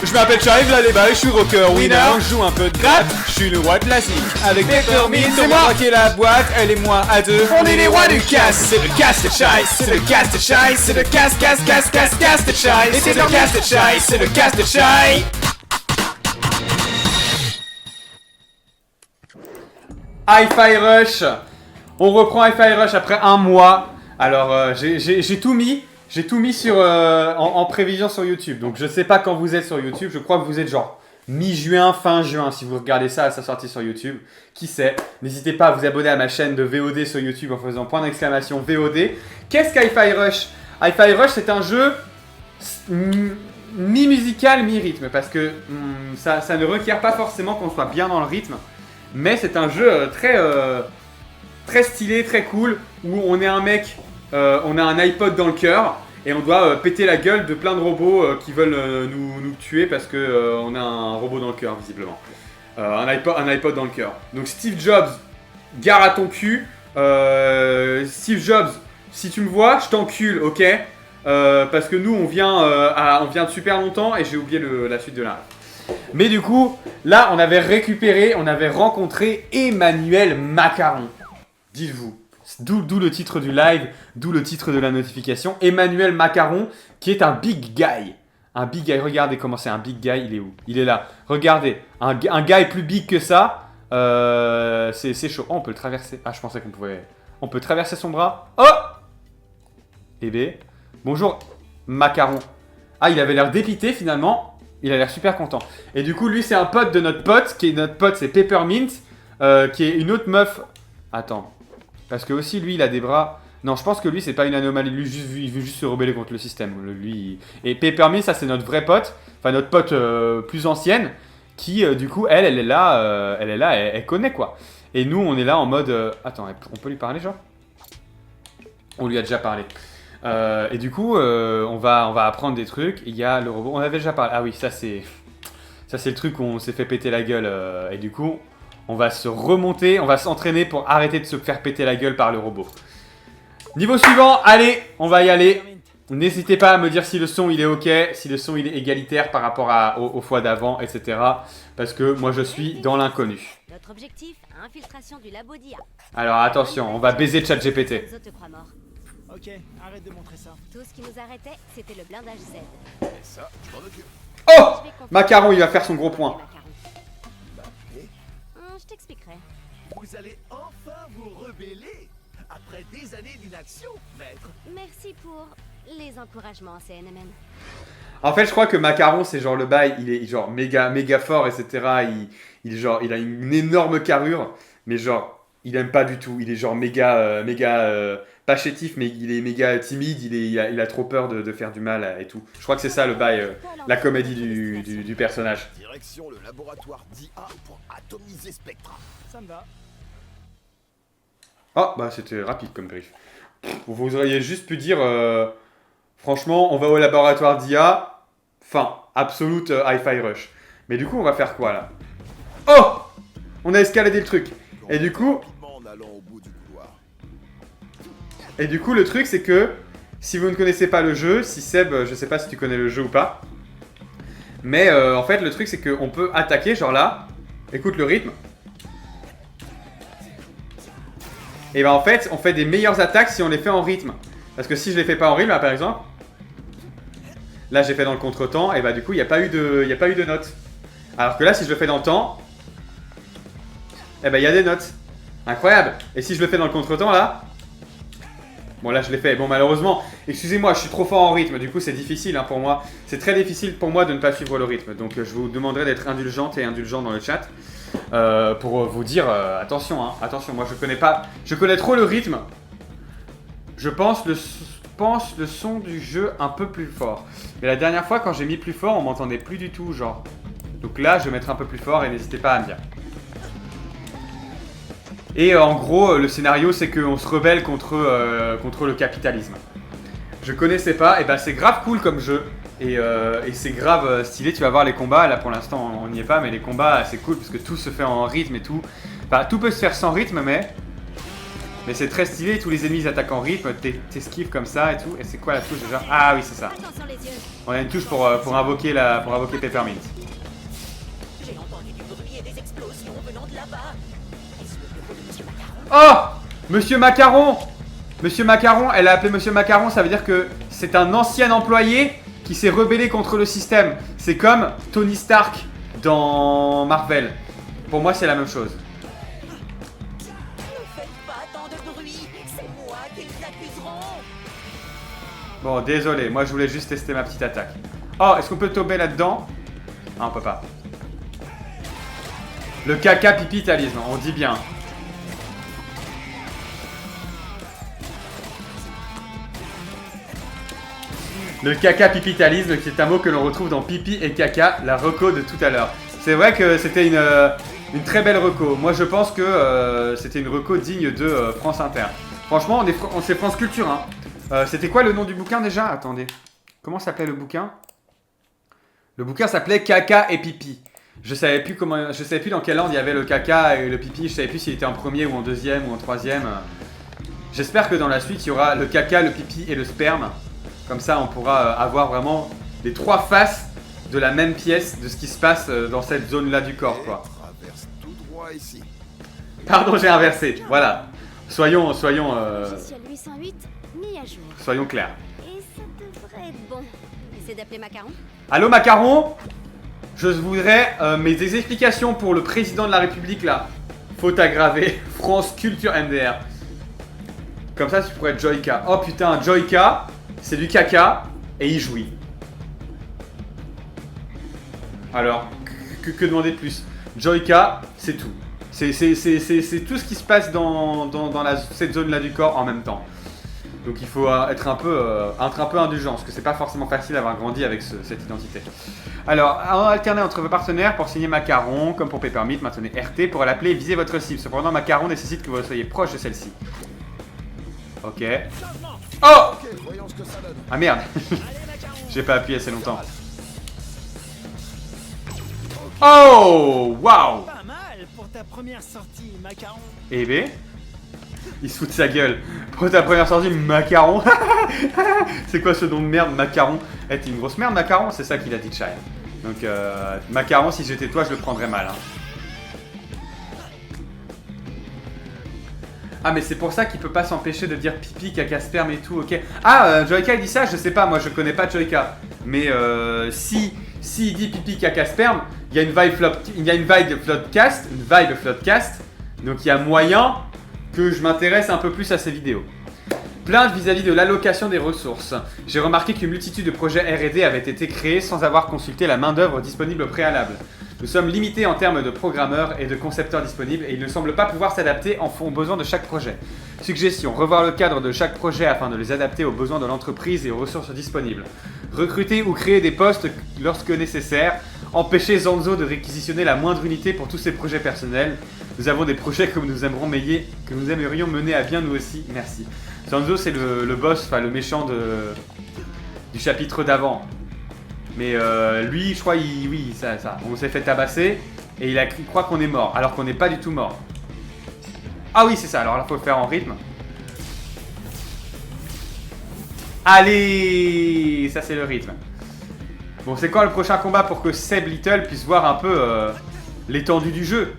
Je m'appelle Chive, là les balles, je suis rocker winner. On joue un peu de gratte, je suis le roi classique. Avec Peppermint, c'est moi qui est la boîte, elle et moi à deux. On est les rois du casse, c'est le casse de Chive, c'est le casse de Chive, c'est le casse de Chive. Et c'est le casse de Chive, c'est le casse de Chive. Hi-Fi Rush. On reprend Hi-Fi Rush après un mois. Alors j'ai tout mis. J'ai tout mis sur, en prévision sur YouTube. Donc je sais pas quand vous êtes sur YouTube. Je crois que vous êtes genre mi-juin, fin juin. Si vous regardez ça à sa sortie sur YouTube. Qui sait? N'hésitez pas à vous abonner à ma chaîne de VOD sur YouTube en faisant point d'exclamation VOD. Qu'est-ce qu'Hi-Fi Rush? Hi-Fi Rush, c'est un jeu mi-musical, mi-rythme. Parce que ça ne requiert pas forcément qu'on soit bien dans le rythme. Mais c'est un jeu très stylé, très cool. Où on est un mec... on a un iPod dans le cœur et on doit péter la gueule de plein de robots qui veulent nous tuer parce que on a un robot dans le cœur visiblement. Un iPod dans le cœur. Donc Steve Jobs, gare à ton cul. Steve Jobs, si tu me vois, je t'encule, ok? Parce que nous on vient de super longtemps et j'ai oublié la suite de la. Mais du coup, là on avait rencontré Emmanuel Macaron. Dites-vous. D'où le titre du live, d'où le titre de la notification. Emmanuel Macaron, qui est un big guy. Un big guy, regardez comment c'est un big guy, il est où? Il est là. Regardez, un guy plus big que ça, c'est chaud. Oh, on peut le traverser. Ah, je pensais qu'on pouvait... On peut traverser son bras. Oh! Eh bien, bonjour Macaron. Ah, il avait l'air dépité finalement. Il a l'air super content. Et du coup, lui, c'est un pote de notre pote, notre pote, c'est Peppermint, qui est une autre meuf... Attends... Parce que aussi, lui, il a des bras... Non, je pense que lui, c'est pas une anomalie. Lui, il veut juste se rebeller contre le système. Et Peppermint, ça, c'est notre vrai pote. Enfin, notre pote plus ancienne. Qui, du coup, elle est là. Elle connaît, quoi. Et nous, on est là en mode... Attends, on peut lui parler, genre? On lui a déjà parlé. Et du coup, on va apprendre des trucs. Il y a le robot... On avait déjà parlé. Ah oui, ça, c'est le truc où on s'est fait péter la gueule. Et du coup... On va se remonter, on va s'entraîner pour arrêter de se faire péter la gueule par le robot. Niveau suivant, allez, on va y aller. N'hésitez pas à me dire si le son il est ok, si le son il est égalitaire par rapport aux fois d'avant, etc. Parce que moi je suis dans l'inconnu. Notre objectif, infiltration du labo d'IA. Alors attention, on va baiser ChatGPT. Ok, arrête de montrer ça. Tout ce qui nous arrêtait, c'était le blindage Z. Et ça, je m'en occupe. Oh! Macaron, il va faire son gros point. Je t'expliquerai. Vous allez enfin vous rebeller après des années d'inaction, maître. Merci pour les encouragements, CNMN. En fait, je crois que Macaron, c'est genre le bail, il est genre méga fort, etc. Il a une énorme carrure, mais genre, il aime pas du tout. Il est genre méga pas chétif, mais il est méga timide, il a trop peur de faire du mal et tout. Je crois que c'est ça le bail, la comédie du personnage. Direction le laboratoire d'IA pour atomiser Spectra. Ça me va. Oh, bah c'était rapide comme brief. Vous auriez juste pu dire, franchement, on va au laboratoire d'IA, fin, absolute Hi-Fi Rush. Mais du coup, on va faire quoi là? Oh! On a escaladé le truc. Et du coup... Et du coup, le truc, c'est que si vous ne connaissez pas le jeu, si Seb, je sais pas si tu connais le jeu ou pas, mais en fait, le truc, c'est qu'on peut attaquer, genre là, écoute le rythme. Et ben en fait, on fait des meilleures attaques si on les fait en rythme. Parce que si je les fais pas en rythme, là, par exemple, là, j'ai fait dans le contre-temps, et bah du coup, il n'y a pas eu de notes. Alors que là, si je le fais dans le temps, et ben il y a des notes. Incroyable. Et si je le fais dans le contre-temps, là... Bon là je l'ai fait, bon malheureusement, excusez-moi, je suis trop fort en rythme, du coup c'est difficile hein, pour moi. C'est très difficile pour moi de ne pas suivre le rythme, donc je vous demanderai d'être indulgente et indulgent dans le chat pour vous dire attention, hein, attention, moi je connais trop le rythme. Je pense le son du jeu un peu plus fort. Mais la dernière fois quand j'ai mis plus fort, on m'entendait plus du tout, genre. Donc là je vais mettre un peu plus fort et n'hésitez pas à me dire. Et en gros, le scénario, c'est qu'on se rebelle contre le capitalisme. Je connaissais pas, et bah c'est grave cool comme jeu. Et c'est grave stylé, tu vas voir les combats, là pour l'instant on n'y est pas, mais les combats c'est cool parce que tout se fait en rythme et tout. Enfin, tout peut se faire sans rythme, mais Mais c'est très stylé, tous les ennemis ils attaquent en rythme, t'esquives comme ça et tout. Et c'est quoi la touche déjà? Ah oui, c'est ça. Attention les yeux. On a une touche pour invoquer Peppermint. J'ai entendu du bruit et des explosions venant de là-bas. Est-ce le bureau de Monsieur Macaron? Oh, Monsieur Macaron! Monsieur Macaron, elle a appelé Monsieur Macaron, ça veut dire que c'est un ancien employé qui s'est rebellé contre le système. C'est comme Tony Stark dans Marvel. Pour moi, c'est la même chose. Ne faites pas tant de bruit. C'est moi qu'ils accuseront. Bon, désolé, moi je voulais juste tester ma petite attaque. Oh, est-ce qu'on peut tomber là-dedans? Ah, on peut pas. Le caca pipitalisme, on dit bien. Le caca pipitalisme, qui est un mot que l'on retrouve dans pipi et caca, la reco de tout à l'heure. C'est vrai que c'était une très belle reco. Moi je pense que c'était une reco digne de France Inter. Franchement, on c'est France Culture. Hein. C'était quoi le nom du bouquin déjà? Attendez. Comment s'appelait le bouquin? Le bouquin s'appelait Caca et Pipi. Je savais plus dans quel ordre il y avait le caca et le pipi. Je savais plus s'il était en premier ou en deuxième ou en troisième. J'espère que dans la suite il y aura le caca, le pipi et le sperme. Comme ça on pourra avoir vraiment les trois faces de la même pièce de ce qui se passe dans cette zone là du corps quoi. Traverse tout droit ici. Pardon, j'ai inversé. Voilà. Soyons Logiciel 808, mis à jour. soyons clairs. Et ça devrait être bon. Essaie d'appeler Macaron. Allô Macaron? Je voudrais mes explications pour le président de la République là. Faute aggravée. France Culture MDR. Comme ça tu pourrais être Joyka. Oh putain, Joyka, c'est du caca et il jouit. Alors, que demander de plus? Joyka, c'est tout. C'est tout ce qui se passe dans cette zone-là du corps en même temps. Donc il faut être un peu indulgent, parce que c'est pas forcément facile d'avoir grandi avec cette identité. Alors, alterner entre vos partenaires pour signer Macaron, comme pour Peppermint, maintenez RT pour l'appeler et viser votre cible. Cependant, Macaron nécessite que vous soyez proche de celle-ci. Ok. Oh! Ok, voyons ce que ça donne. Ah merde. J'ai pas appuyé assez longtemps. Oh! Waouh! Pas mal pour ta première sortie, Macaron. Eh ben, il se fout de sa gueule. Pour ta première sortie, Macaron. C'est quoi ce nom de merde, Macaron? Eh, t'es une grosse merde, Macaron? C'est ça qu'il a dit, Chai. Donc, Macaron, si j'étais toi, je le prendrais mal. Hein. Ah, mais c'est pour ça qu'il peut pas s'empêcher de dire pipi, caca, sperme et tout, ok. Ah, Joyka, il dit ça, je sais pas, moi je connais pas Joyka. Mais si il dit pipi, caca, sperme, il y a une vibe floodcast, donc il y a moyen que je m'intéresse un peu plus à ces vidéos. Plainte vis-à-vis de l'allocation des ressources. J'ai remarqué qu'une multitude de projets R&D avaient été créés sans avoir consulté la main-d'œuvre disponible au préalable. Nous sommes limités en termes de programmeurs et de concepteurs disponibles et ils ne semblent pas pouvoir s'adapter aux besoins de chaque projet. Suggestion, revoir le cadre de chaque projet afin de les adapter aux besoins de l'entreprise et aux ressources disponibles. Recruter ou créer des postes lorsque nécessaire. Empêcher Zanzo de réquisitionner la moindre unité pour tous ses projets personnels. Nous avons des projets que nous aimerions mener à bien nous aussi. Merci. Zanzo c'est le boss, enfin le méchant du chapitre d'avant. Mais lui, je crois, on s'est fait tabasser et il croit qu'on est mort, alors qu'on n'est pas du tout mort. Ah oui, c'est ça, alors là, faut le faire en rythme. Allez, ça c'est le rythme. Bon, c'est quand le prochain combat pour que Seb Little puisse voir un peu l'étendue du jeu?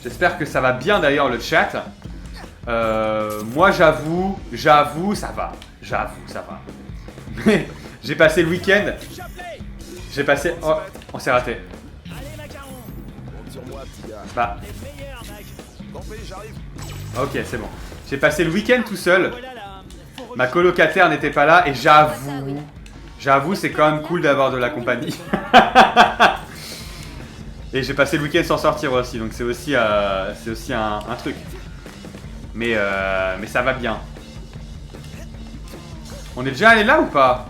J'espère que ça va bien d'ailleurs le chat. Moi, j'avoue, ça va. Mais j'ai passé le week-end. Oh, on s'est raté. Allez, Macaron. Compte sur moi, petit gars. Bah, T'es le meilleur, mec. Compris, j'arrive. ok, c'est bon. J'ai passé le week-end tout seul. Voilà là. Faut Ma colocataire n'était pas là et j'avoue, c'est quand même cool d'avoir de la compagnie. Et j'ai passé le week-end sans sortir aussi, donc c'est aussi un truc. Mais ça va bien. On est déjà allé là ou pas?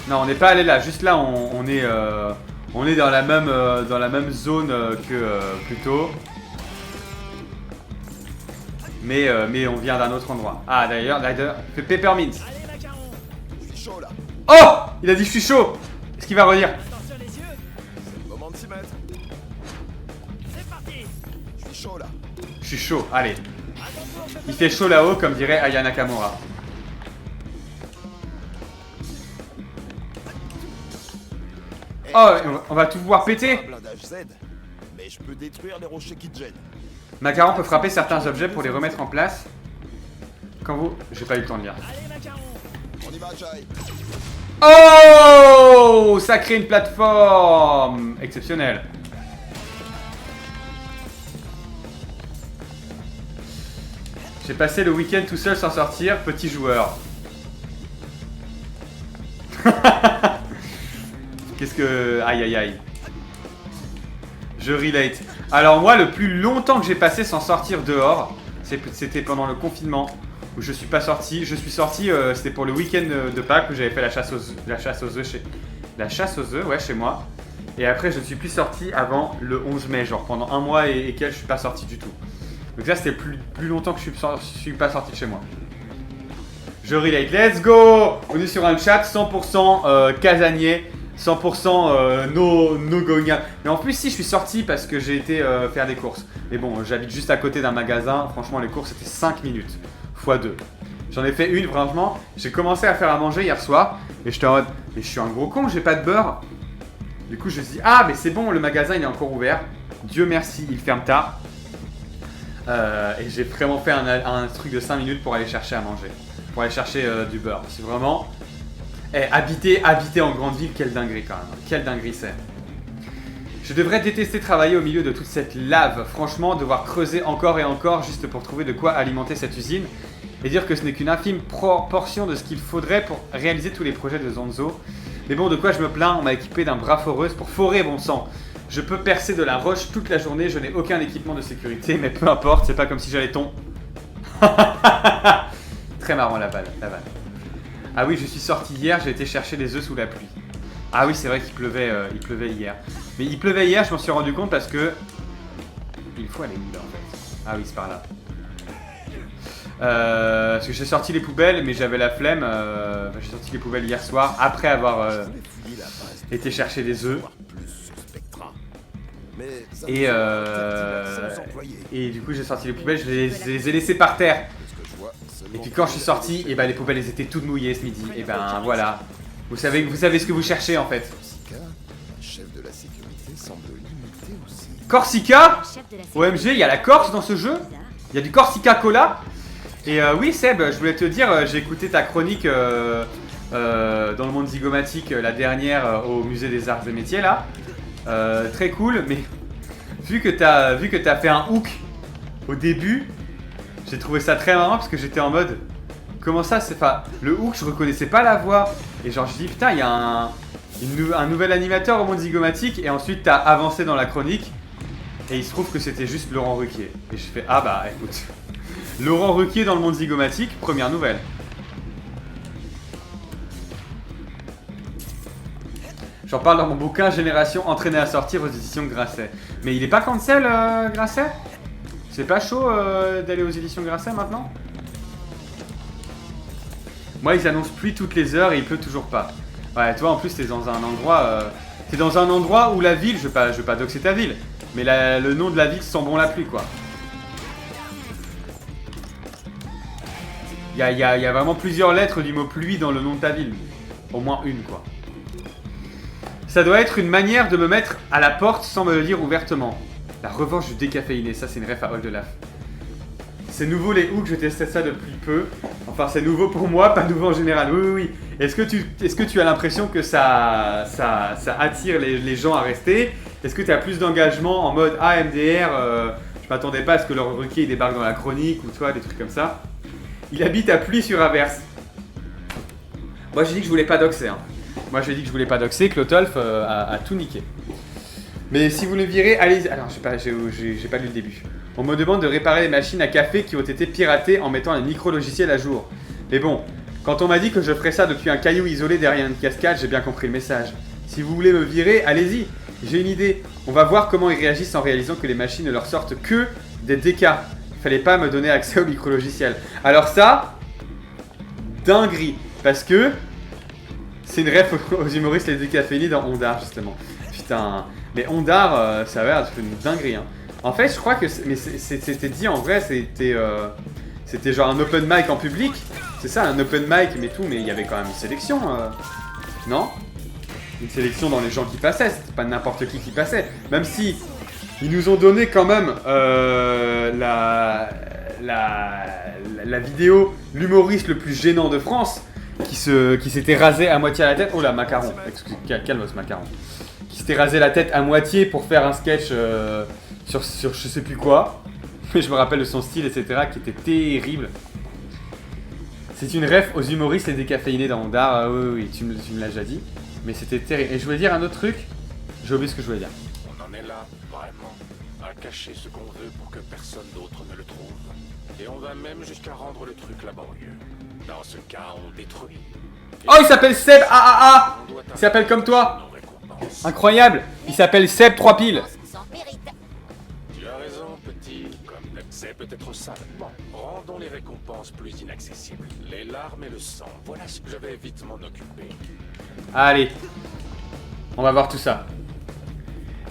Non, on n'est pas allé là. Juste là, on est dans la même zone que plus tôt. Mais on vient d'un autre endroit. Ah d'ailleurs, Peppermint. Allez, Macaron. Je suis chaud là. Oh! Il a dit je suis chaud. Est-ce qu'il va redire? Attention les yeux. C'est le moment de s'y mettre. C'est parti. Je suis chaud là. Je suis chaud. Allez. Il fait chaud là-haut, comme dirait Aya Nakamura. Oh, on va tout pouvoir péter. Un blindage Z, mais je peux détruire les rochers qui te gênent. Macaron peut frapper certains objets pour les remettre en place. Quand vous... J'ai pas eu le temps de lire. Allez, Macaron. On y va, Jai. Oh, ça crée une plateforme exceptionnelle. J'ai passé le week-end tout seul sans sortir, petit joueur. Qu'est-ce que... Aïe aïe aïe. Je relate. Alors moi, le plus longtemps que j'ai passé sans sortir dehors, c'était pendant le confinement, où je suis pas sorti. Je suis sorti, c'était pour le week-end de Pâques, où j'avais fait la chasse aux œufs chez moi. Et après, je ne suis plus sorti avant le 11 mai, genre pendant un mois et quelques, je suis pas sorti du tout. Donc là, c'était plus longtemps que je suis pas sorti de chez moi. Je relate. Let's go! On est sur un chat 100% casanier. 100% no going out. Mais en plus, si je suis sorti parce que j'ai été faire des courses. Mais bon, j'habite juste à côté d'un magasin. Franchement, les courses c'était 5 minutes x 2. J'en ai fait une, franchement. J'ai commencé à faire à manger hier soir. Et j'étais en mode, mais je suis un gros con, j'ai pas de beurre. Du coup, je me suis dit, ah, mais c'est bon, le magasin il est encore ouvert. Dieu merci, il ferme tard. Et j'ai vraiment fait un truc de 5 minutes pour aller chercher à manger. Pour aller chercher du beurre. C'est vraiment. Habiter en grande ville, quelle dinguerie quand même. Quelle dinguerie c'est. Je devrais détester travailler au milieu de toute cette lave. Franchement, devoir creuser encore et encore juste pour trouver de quoi alimenter cette usine. Et dire que ce n'est qu'une infime proportion de ce qu'il faudrait pour réaliser tous les projets de Zanzo. Mais bon, de quoi je me plains, on m'a équipé d'un bras foreuse pour forer bon sang. Je peux percer de la roche toute la journée, je n'ai aucun équipement de sécurité, mais peu importe, c'est pas comme si j'allais Très marrant la vanne. Ah oui, je suis sorti hier, j'ai été chercher des œufs sous la pluie. Ah oui, c'est vrai qu'il pleuvait hier. Mais il pleuvait hier, je m'en suis rendu compte parce que... Il faut aller où là en fait? Ah oui, c'est par là. Parce que j'ai sorti les poubelles, mais j'avais la flemme. J'ai sorti les poubelles hier soir, après avoir été chercher des œufs. Et du coup, j'ai sorti les poubelles, je les ai laissées par terre. Et puis quand je suis sorti, et ben les poubelles elles étaient toutes mouillées ce midi. Et ben voilà. Vous savez ce que vous cherchez en fait. Corsica? OMG, il y a la Corse dans ce jeu? Il y a du Corsica Cola? Et oui Seb, je voulais te dire, j'ai écouté ta chronique dans le monde zygomatique, la dernière au musée des arts et métiers là. Très cool, mais vu que t'as fait un hook au début, j'ai trouvé ça très marrant parce que j'étais en mode comment ça c'est pas le hook, je reconnaissais pas la voix et genre je dis putain il y a un nouvel animateur au monde zygomatique et ensuite t'as avancé dans la chronique et il se trouve que c'était juste Laurent Ruquier et je fais ah bah écoute Laurent Ruquier dans le monde zygomatique, première nouvelle. J'en parle dans mon bouquin Génération entraînée à sortir aux éditions Grasset. Mais il est pas cancel Grasset? C'est pas chaud d'aller aux éditions Grasset maintenant? Moi ils annoncent pluie toutes les heures et il pleut toujours pas. Ouais toi en plus t'es dans un endroit t'es dans un endroit où la ville, je vais pas doxer ta ville, mais le nom de la ville sent bon la pluie quoi. Il y a vraiment plusieurs lettres du mot pluie dans le nom de ta ville. Au moins une quoi. Ça doit être une manière de me mettre à la porte sans me le dire ouvertement. La revanche du décaféiné, ça c'est une ref à Oldelaf. C'est nouveau les hooks, je testais ça depuis peu. Enfin c'est nouveau pour moi, pas nouveau en général. Oui. Est-ce que tu as l'impression que ça attire les gens à rester? Est-ce que tu as plus d'engagement en mode MDR je m'attendais pas à ce que Laurent Ruquier débarque dans la chronique ou toi, des trucs comme ça. Il habite à Pluie-sur-Averse. Moi j'ai dit que je voulais pas doxer que Lotolf a tout niqué. Mais si vous le virez, allez-y. Alors, j'ai pas lu le début. On me demande de réparer les machines à café qui ont été piratées en mettant un micro-logiciel à jour. Mais bon, quand on m'a dit que je ferais ça depuis un caillou isolé derrière une cascade, j'ai bien compris le message. Si vous voulez me virer, allez-y. J'ai une idée. On va voir comment ils réagissent en réalisant que les machines ne leur sortent que des DK. Fallait pas me donner accès au micro-logiciel. Alors ça, dinguerie. Parce que c'est une ref aux humoristes les décaféinés dans Ondar justement. Putain, mais Ondar, ça a l'air d'être une dinguerie. Hein. En fait, je crois que c'était dit en vrai, c'était genre un open mic en public. C'est ça, un open mic, mais tout, mais il y avait quand même une sélection, non? Une sélection dans les gens qui passaient, c'était pas n'importe qui passait. Même si ils nous ont donné quand même la vidéo, l'humoriste le plus gênant de France, qui s'était rasé à moitié à la tête. Oh là, macaron, calme ce macaron. Qui s'était rasé la tête à moitié pour faire un sketch sur je sais plus quoi. Mais je me rappelle de son style, etc., qui était terrible. C'est une ref aux humoristes et décaféinés dans Ondar. Oui, tu me l'as déjà dit. Mais c'était terrible. Et je voulais dire un autre truc. J'ai oublié ce que je voulais dire. On en est là, vraiment, à cacher ce qu'on veut pour que personne d'autre ne le trouve. Et on va même jusqu'à rendre le truc laborieux. Dans ce cas, on détruit. Et Oh, il s'appelle Seb AAA. on doit Il s'appelle comme toi. nos récompenses. Incroyable. Il s'appelle Seb 3 piles. Sans mérite. Tu as raison, petit. Comme c'est peut-être ça. Bon, rendons les récompenses plus inaccessibles. Les larmes et le sang, voilà ce que je vais vite m'en occuper. Allez. On va voir tout ça.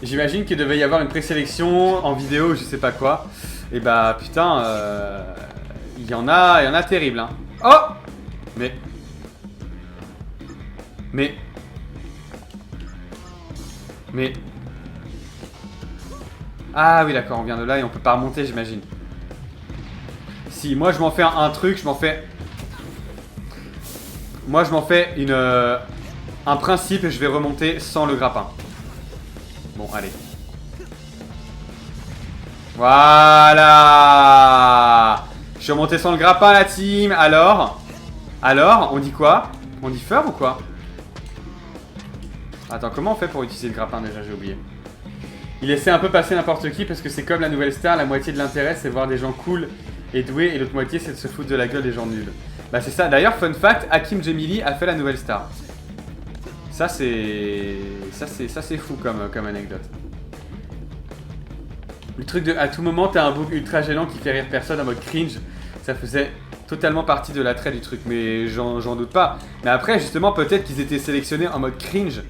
J'imagine qu'il devait y avoir une présélection en vidéo, je sais pas quoi. Et bah putain, il y en a terrible, hein. Oh. Mais. Ah oui d'accord, on vient de là et on peut pas remonter, j'imagine. Si, moi je m'en fais un truc, je m'en fais un principe et je vais remonter sans le grappin. Bon, allez. Voilà. Je suis remonté sans le grappin, la team. Alors, on dit quoi? On dit fur ou quoi? Attends, comment on fait pour utiliser le grappin déjà? J'ai oublié. Il essaie un peu passer n'importe qui parce que c'est comme la nouvelle star, la moitié de l'intérêt c'est voir des gens cool et doués et l'autre moitié c'est de se foutre de la gueule des gens nuls. Bah c'est ça, d'ailleurs fun fact, Hakim Jemili a fait la nouvelle star. Ça c'est fou comme anecdote. Le truc de à tout moment t'as un bouc ultra gênant qui fait rire personne en mode cringe, ça faisait totalement partie de l'attrait du truc, mais j'en doute pas. Mais après justement peut-être qu'ils étaient sélectionnés en mode cringe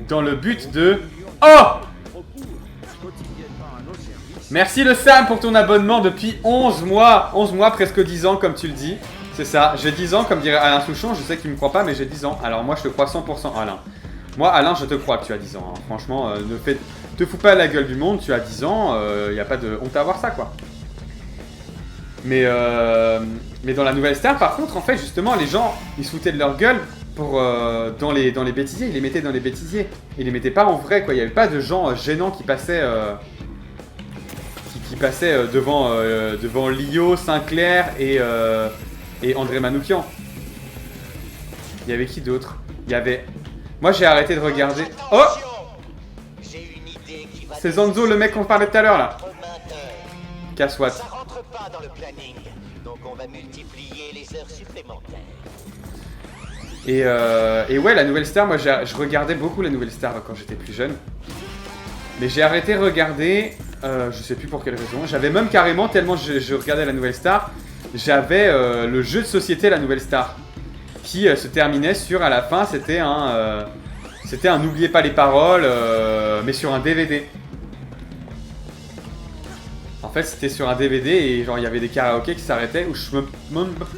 dans le but de... Oh! Merci le Sam pour ton abonnement depuis 11 mois. 11 mois, presque 10 ans comme tu le dis. C'est ça, j'ai 10 ans comme dirait Alain Souchon. Je sais qu'il me croit pas mais j'ai 10 ans. Alors moi je te crois 100% Alain. Moi Alain je te crois que tu as 10 ans. Hein. Franchement, te fous pas la gueule du monde, tu as 10 ans. Y a pas de honte à voir ça quoi. Mais dans la nouvelle star par contre en fait justement les gens ils se foutaient de leur gueule pour, dans les bêtisiers. Ils les mettaient dans les bêtisiers. Ils les mettaient pas en vrai quoi. Il y avait pas de gens gênants qui passaient... qui passait devant Lio, Sinclair et André Manoukian. Il y avait qui d'autre? Il y avait... Moi j'ai arrêté de regarder... Oh! C'est Zanzo le mec qu'on parlait tout à l'heure là. Casse-Watt. Ça rentre pas dans le planning, donc on va multiplier les heures supplémentaires. Et ouais, la nouvelle star, moi je regardais beaucoup la nouvelle star quand j'étais plus jeune. Mais j'ai arrêté de regarder, je sais plus pour quelle raison. J'avais même carrément, tellement je regardais la nouvelle star, j'avais le jeu de société la nouvelle star. Qui se terminait sur, à la fin, c'était un N'oubliez pas les paroles, mais sur un DVD. En fait, c'était sur un DVD et genre il y avait des karaokés qui s'arrêtaient, ou je sais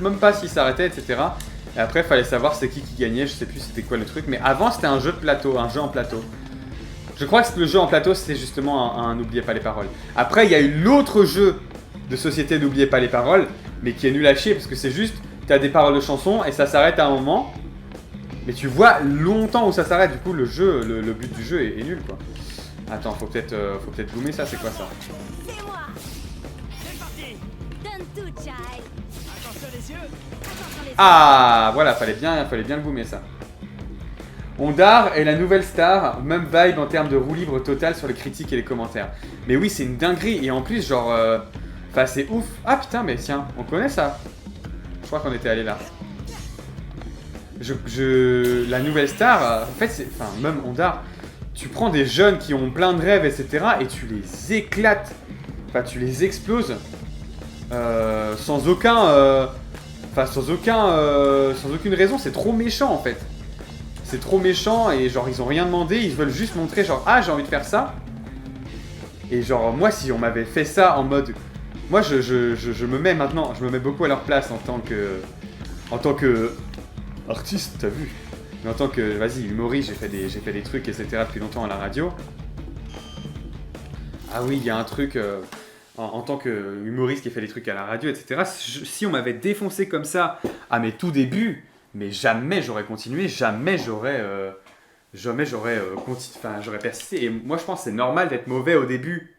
même pas s'ils s'arrêtaient, etc. Et après, il fallait savoir c'est qui gagnait, je sais plus c'était quoi le truc. Mais avant, c'était un jeu de plateau, un jeu en plateau. Je crois que le jeu en plateau, c'était justement un N'oubliez pas les paroles. Après, il y a eu l'autre jeu de société N'oubliez pas les paroles, mais qui est nul à chier parce que c'est juste, t'as des paroles de chansons et ça s'arrête à un moment. Mais tu vois longtemps où ça s'arrête, du coup le jeu, le but du jeu est nul quoi. Attends, faut peut-être zoomer ça, c'est quoi ça? C'est moi. C'est parti. Donne tout, child. Attention les yeux. Attention les Ah voilà, fallait bien le boomer ça. Ondar est la nouvelle star, même vibe en termes de roue libre totale sur les critiques et les commentaires. Mais oui, c'est une dinguerie et en plus genre... Enfin c'est ouf. Ah putain mais tiens, on connaît ça. Je crois qu'on était allé là. La nouvelle star, en fait c'est... Enfin même Ondar, tu prends des jeunes qui ont plein de rêves etc. et tu les éclates. Enfin tu les exploses. Sans aucune raison, c'est trop méchant en fait. C'est trop méchant et genre ils ont rien demandé, ils veulent juste montrer genre ah j'ai envie de faire ça. Et genre, moi, si on m'avait fait ça en mode... Moi, je me mets maintenant, je me mets beaucoup à leur place en tant que artiste, t'as vu. Mais en tant que, vas-y, humoriste, j'ai fait des trucs, etc. depuis longtemps à la radio. Ah oui, il y a un truc, en tant que humoriste qui a fait des trucs à la radio, etc. Si on m'avait défoncé comme ça à mes tout débuts, mais jamais j'aurais continué, jamais j'aurais persisté. Et moi, je pense que c'est normal d'être mauvais au début.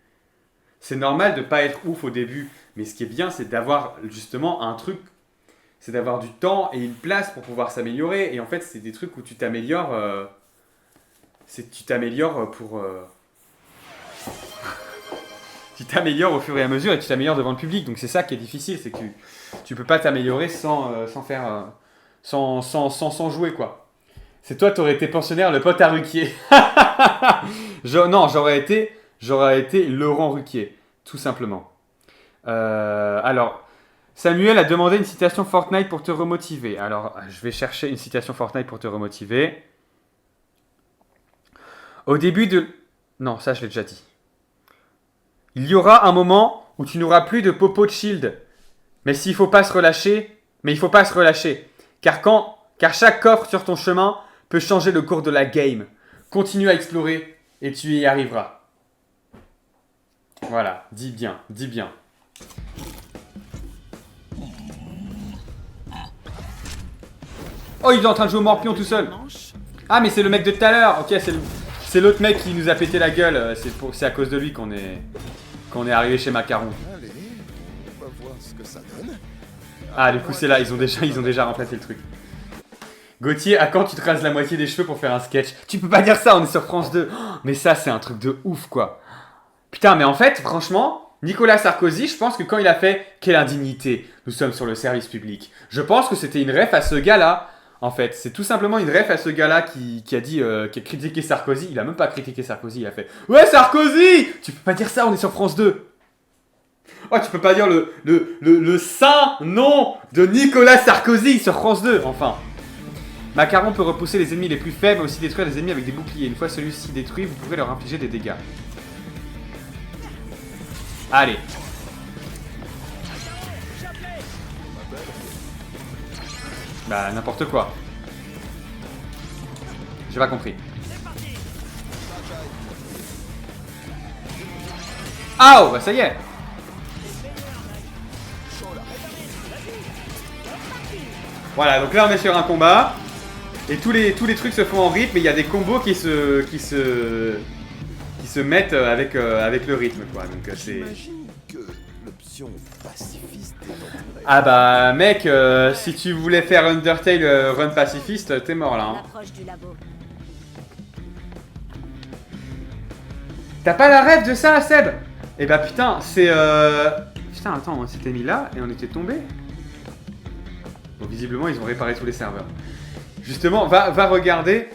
C'est normal de pas être ouf au début. Mais ce qui est bien, c'est d'avoir justement un truc, c'est d'avoir du temps et une place pour pouvoir s'améliorer. Et en fait, c'est des trucs où tu t'améliores. Tu t'améliores pour. Tu t'améliores au fur et à mesure et tu t'améliores devant le public. Donc c'est ça qui est difficile, c'est que tu peux pas t'améliorer sans jouer, quoi. C'est toi, t'aurais été pensionnaire, le pote à Ruquier. Non, j'aurais été Laurent Ruquier, tout simplement. Alors, Samuel a demandé une citation Fortnite pour te remotiver. Alors, je vais chercher une citation Fortnite pour te remotiver. Au début de... Non, ça je l'ai déjà dit. Il y aura un moment où tu n'auras plus de popo de shield. Mais il faut pas se relâcher. Car chaque coffre sur ton chemin peut changer le cours de la game. Continue à explorer et tu y arriveras. Voilà, dis bien. Oh, il est en train de jouer au morpion tout seul. Ah, mais c'est le mec de tout à l'heure. Ok, c'est l'autre mec qui nous a pété la gueule. C'est à cause de lui qu'on est arrivé chez Macaron. Allez, on va voir ce que ça donne. Ah, du coup, c'est là. Ils ont déjà remplacé le truc. Gauthier, à quand tu te rases la moitié des cheveux pour faire un sketch? Tu peux pas dire ça, on est sur France 2. Oh, mais ça, c'est un truc de ouf, quoi. Putain, mais en fait, franchement, Nicolas Sarkozy, je pense que quand il a fait « Quelle indignité, nous sommes sur le service public », je pense que c'était une ref à ce gars-là. En fait, c'est tout simplement une ref à ce gars-là qui a critiqué Sarkozy. Il a même pas critiqué Sarkozy, il a fait « Ouais, Sarkozy ! Tu peux pas dire ça, on est sur France 2 !» Oh, tu peux pas dire le saint nom de Nicolas Sarkozy sur France 2, enfin. Macaron peut repousser les ennemis les plus faibles, mais aussi détruire les ennemis avec des boucliers. Une fois celui-ci détruit, vous pourrez leur infliger des dégâts. Allez. Bah, n'importe quoi. J'ai pas compris. Ah, oh, bah ça y est. Voilà, donc là on est sur un combat. Et tous les trucs se font en rythme, mais il y a des combos qui se mettent avec le rythme, quoi. Donc c'est... J'imagine que l'option pacifiste est entourée. Ah bah mec, si tu voulais faire Undertale run pacifiste, t'es mort là. Hein. L'approche du labo. T'as pas la rêve de ça, Seb? Eh bah putain, c'est Putain, attends, on s'était mis là et on était tombé. Bon, visiblement, ils ont réparé tous les serveurs. Justement, va regarder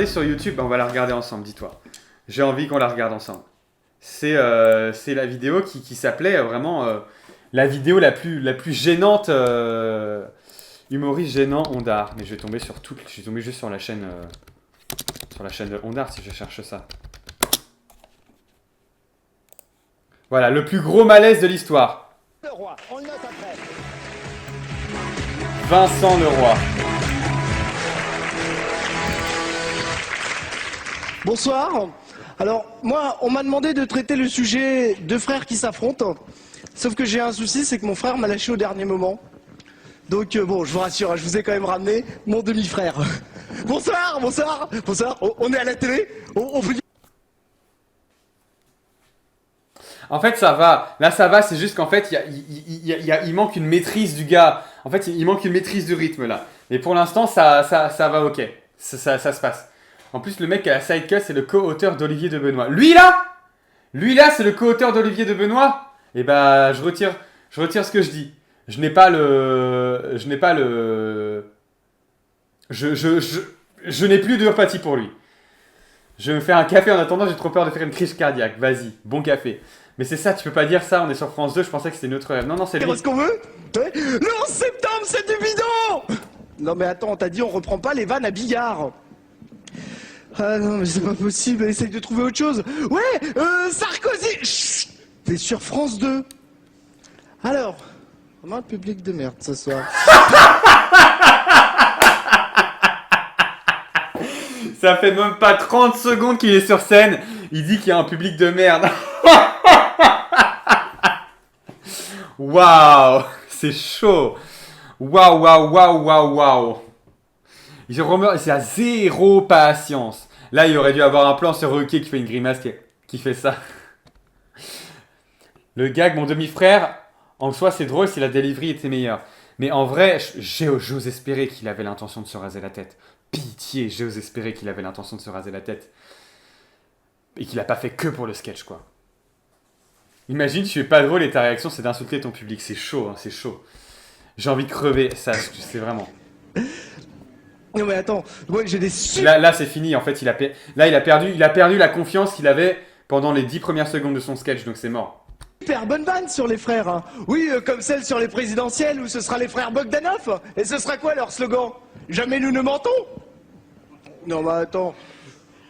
sur YouTube. On va la regarder ensemble, dis-toi. J'ai envie qu'on la regarde ensemble. C'est la vidéo qui s'appelait vraiment la vidéo la plus gênante, humoriste gênant Ondar. Mais je vais tomber juste sur la chaîne de Ondar si je cherche ça. Voilà, le plus gros malaise de l'histoire. Le roi, on le note après. Vincent Leroy. Bonsoir. Alors, moi, on m'a demandé de traiter le sujet de frères qui s'affrontent. Sauf que j'ai un souci, c'est que mon frère m'a lâché au dernier moment. Donc, bon, je vous rassure, je vous ai quand même ramené mon demi-frère. Bonsoir. On est à la télé. On vous dit... En fait, ça va. Là, ça va, c'est juste qu'en fait, il manque une maîtrise du gars. En fait, il manque une maîtrise du rythme, là. Mais pour l'instant, ça va ok. Ça se passe. En plus, le mec qui a la sidecut, c'est le co-auteur d'Olivier de Benoît. Lui là, c'est le co-auteur d'Olivier de Benoît. Et bah, je retire ce que je dis. Je n'ai pas plus d'empathie pour lui. Je vais me faire un café en attendant, j'ai trop peur de faire une crise cardiaque. Vas-y, bon café. Mais c'est ça, tu peux pas dire ça, on est sur France 2, je pensais que c'était une autre rêve. Non, c'est lui. Ce qu'on veut. Le 11 septembre, c'est du bidon. Non mais attends, on t'a dit on reprend pas les vannes à billard. Ah non, mais c'est pas possible, essaye de trouver autre chose. Ouais, Sarkozy. Chut, t'es sur France 2. Alors, on a un public de merde ce soir. Ça fait même pas 30 secondes qu'il est sur scène. Il dit qu'il y a un public de merde. Waouh, c'est chaud. Waouh, waouh, waouh, waouh, waouh. C'est à zéro patience. Là, il aurait dû avoir un plan sur Ruquier qui fait une grimace qui fait ça. Le gag, mon demi-frère, en soi, c'est drôle si la delivery était meilleure. Mais en vrai, j'ose espérer qu'il avait l'intention de se raser la tête. Pitié, j'ose espérer qu'il avait l'intention de se raser la tête. Et qu'il a pas fait que pour le sketch, quoi. Imagine, tu es pas drôle et ta réaction, c'est d'insulter ton public. C'est chaud, hein, c'est chaud. J'ai envie de crever, ça, c'est vraiment... Non mais attends, moi j'ai des super... Là c'est fini, en fait, il a perdu la confiance qu'il avait pendant les 10 premières secondes de son sketch, donc c'est mort. Super bonne vanne sur les frères, hein. Oui, comme celle sur les présidentielles où ce sera les frères Bogdanov. Et ce sera quoi leur slogan? Jamais nous ne mentons. Non mais attends,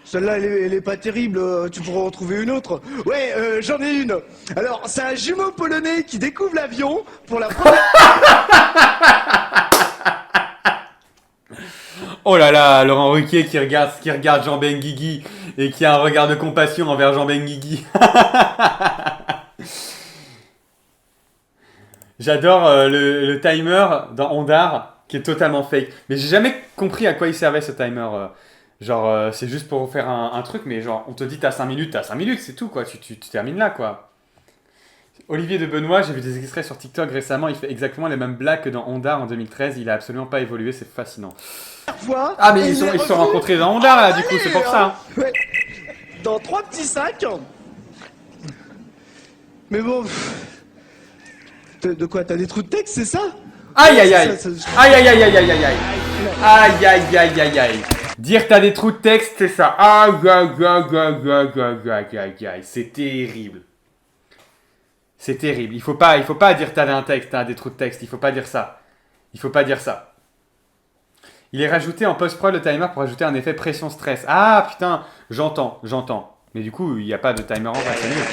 celle-là elle est pas terrible, tu pourras en trouver une autre. Ouais, j'en ai une. Alors, c'est un jumeau polonais qui découvre l'avion pour la première... Oh là là, Laurent Ruquier qui regarde Jean Benguigui et qui a un regard de compassion envers Jean Benguigui. J'adore le timer dans Ondar qui est totalement fake. Mais j'ai jamais compris à quoi il servait ce timer. C'est juste pour faire un truc, mais genre on te dit t'as 5 minutes, c'est tout quoi, tu termines là quoi. Olivier de Benoît, j'ai vu des extraits sur TikTok récemment, il fait exactement les mêmes blagues que dans Ondar en 2013, il a absolument pas évolué, c'est fascinant. fois. Ah mais ils se sont rencontrés dans Ondar là, du coup, c'est pour ça. Ouais. Dans 3 petits sacs. Mais bon... De quoi? T'as des trous de texte, c'est ça? Aïe aïe aïe. Aïe aïe aïe aïe aïe aïe aïe. Aïe aïe aïe aïe aïe. Dire t'as des trous de texte, c'est ça. Aïe aïe aïe aïe aïe aïe aïe aïe aïe. C'est terrible. C'est terrible. Il faut pas dire t'as un texte, t'as des trous de texte. Il faut pas dire ça. Il faut pas dire ça. Il est rajouté en post-prod le timer pour ajouter un effet pression-stress. Ah putain, j'entends. Mais du coup, il n'y a pas de timer en vrai, c'est nul.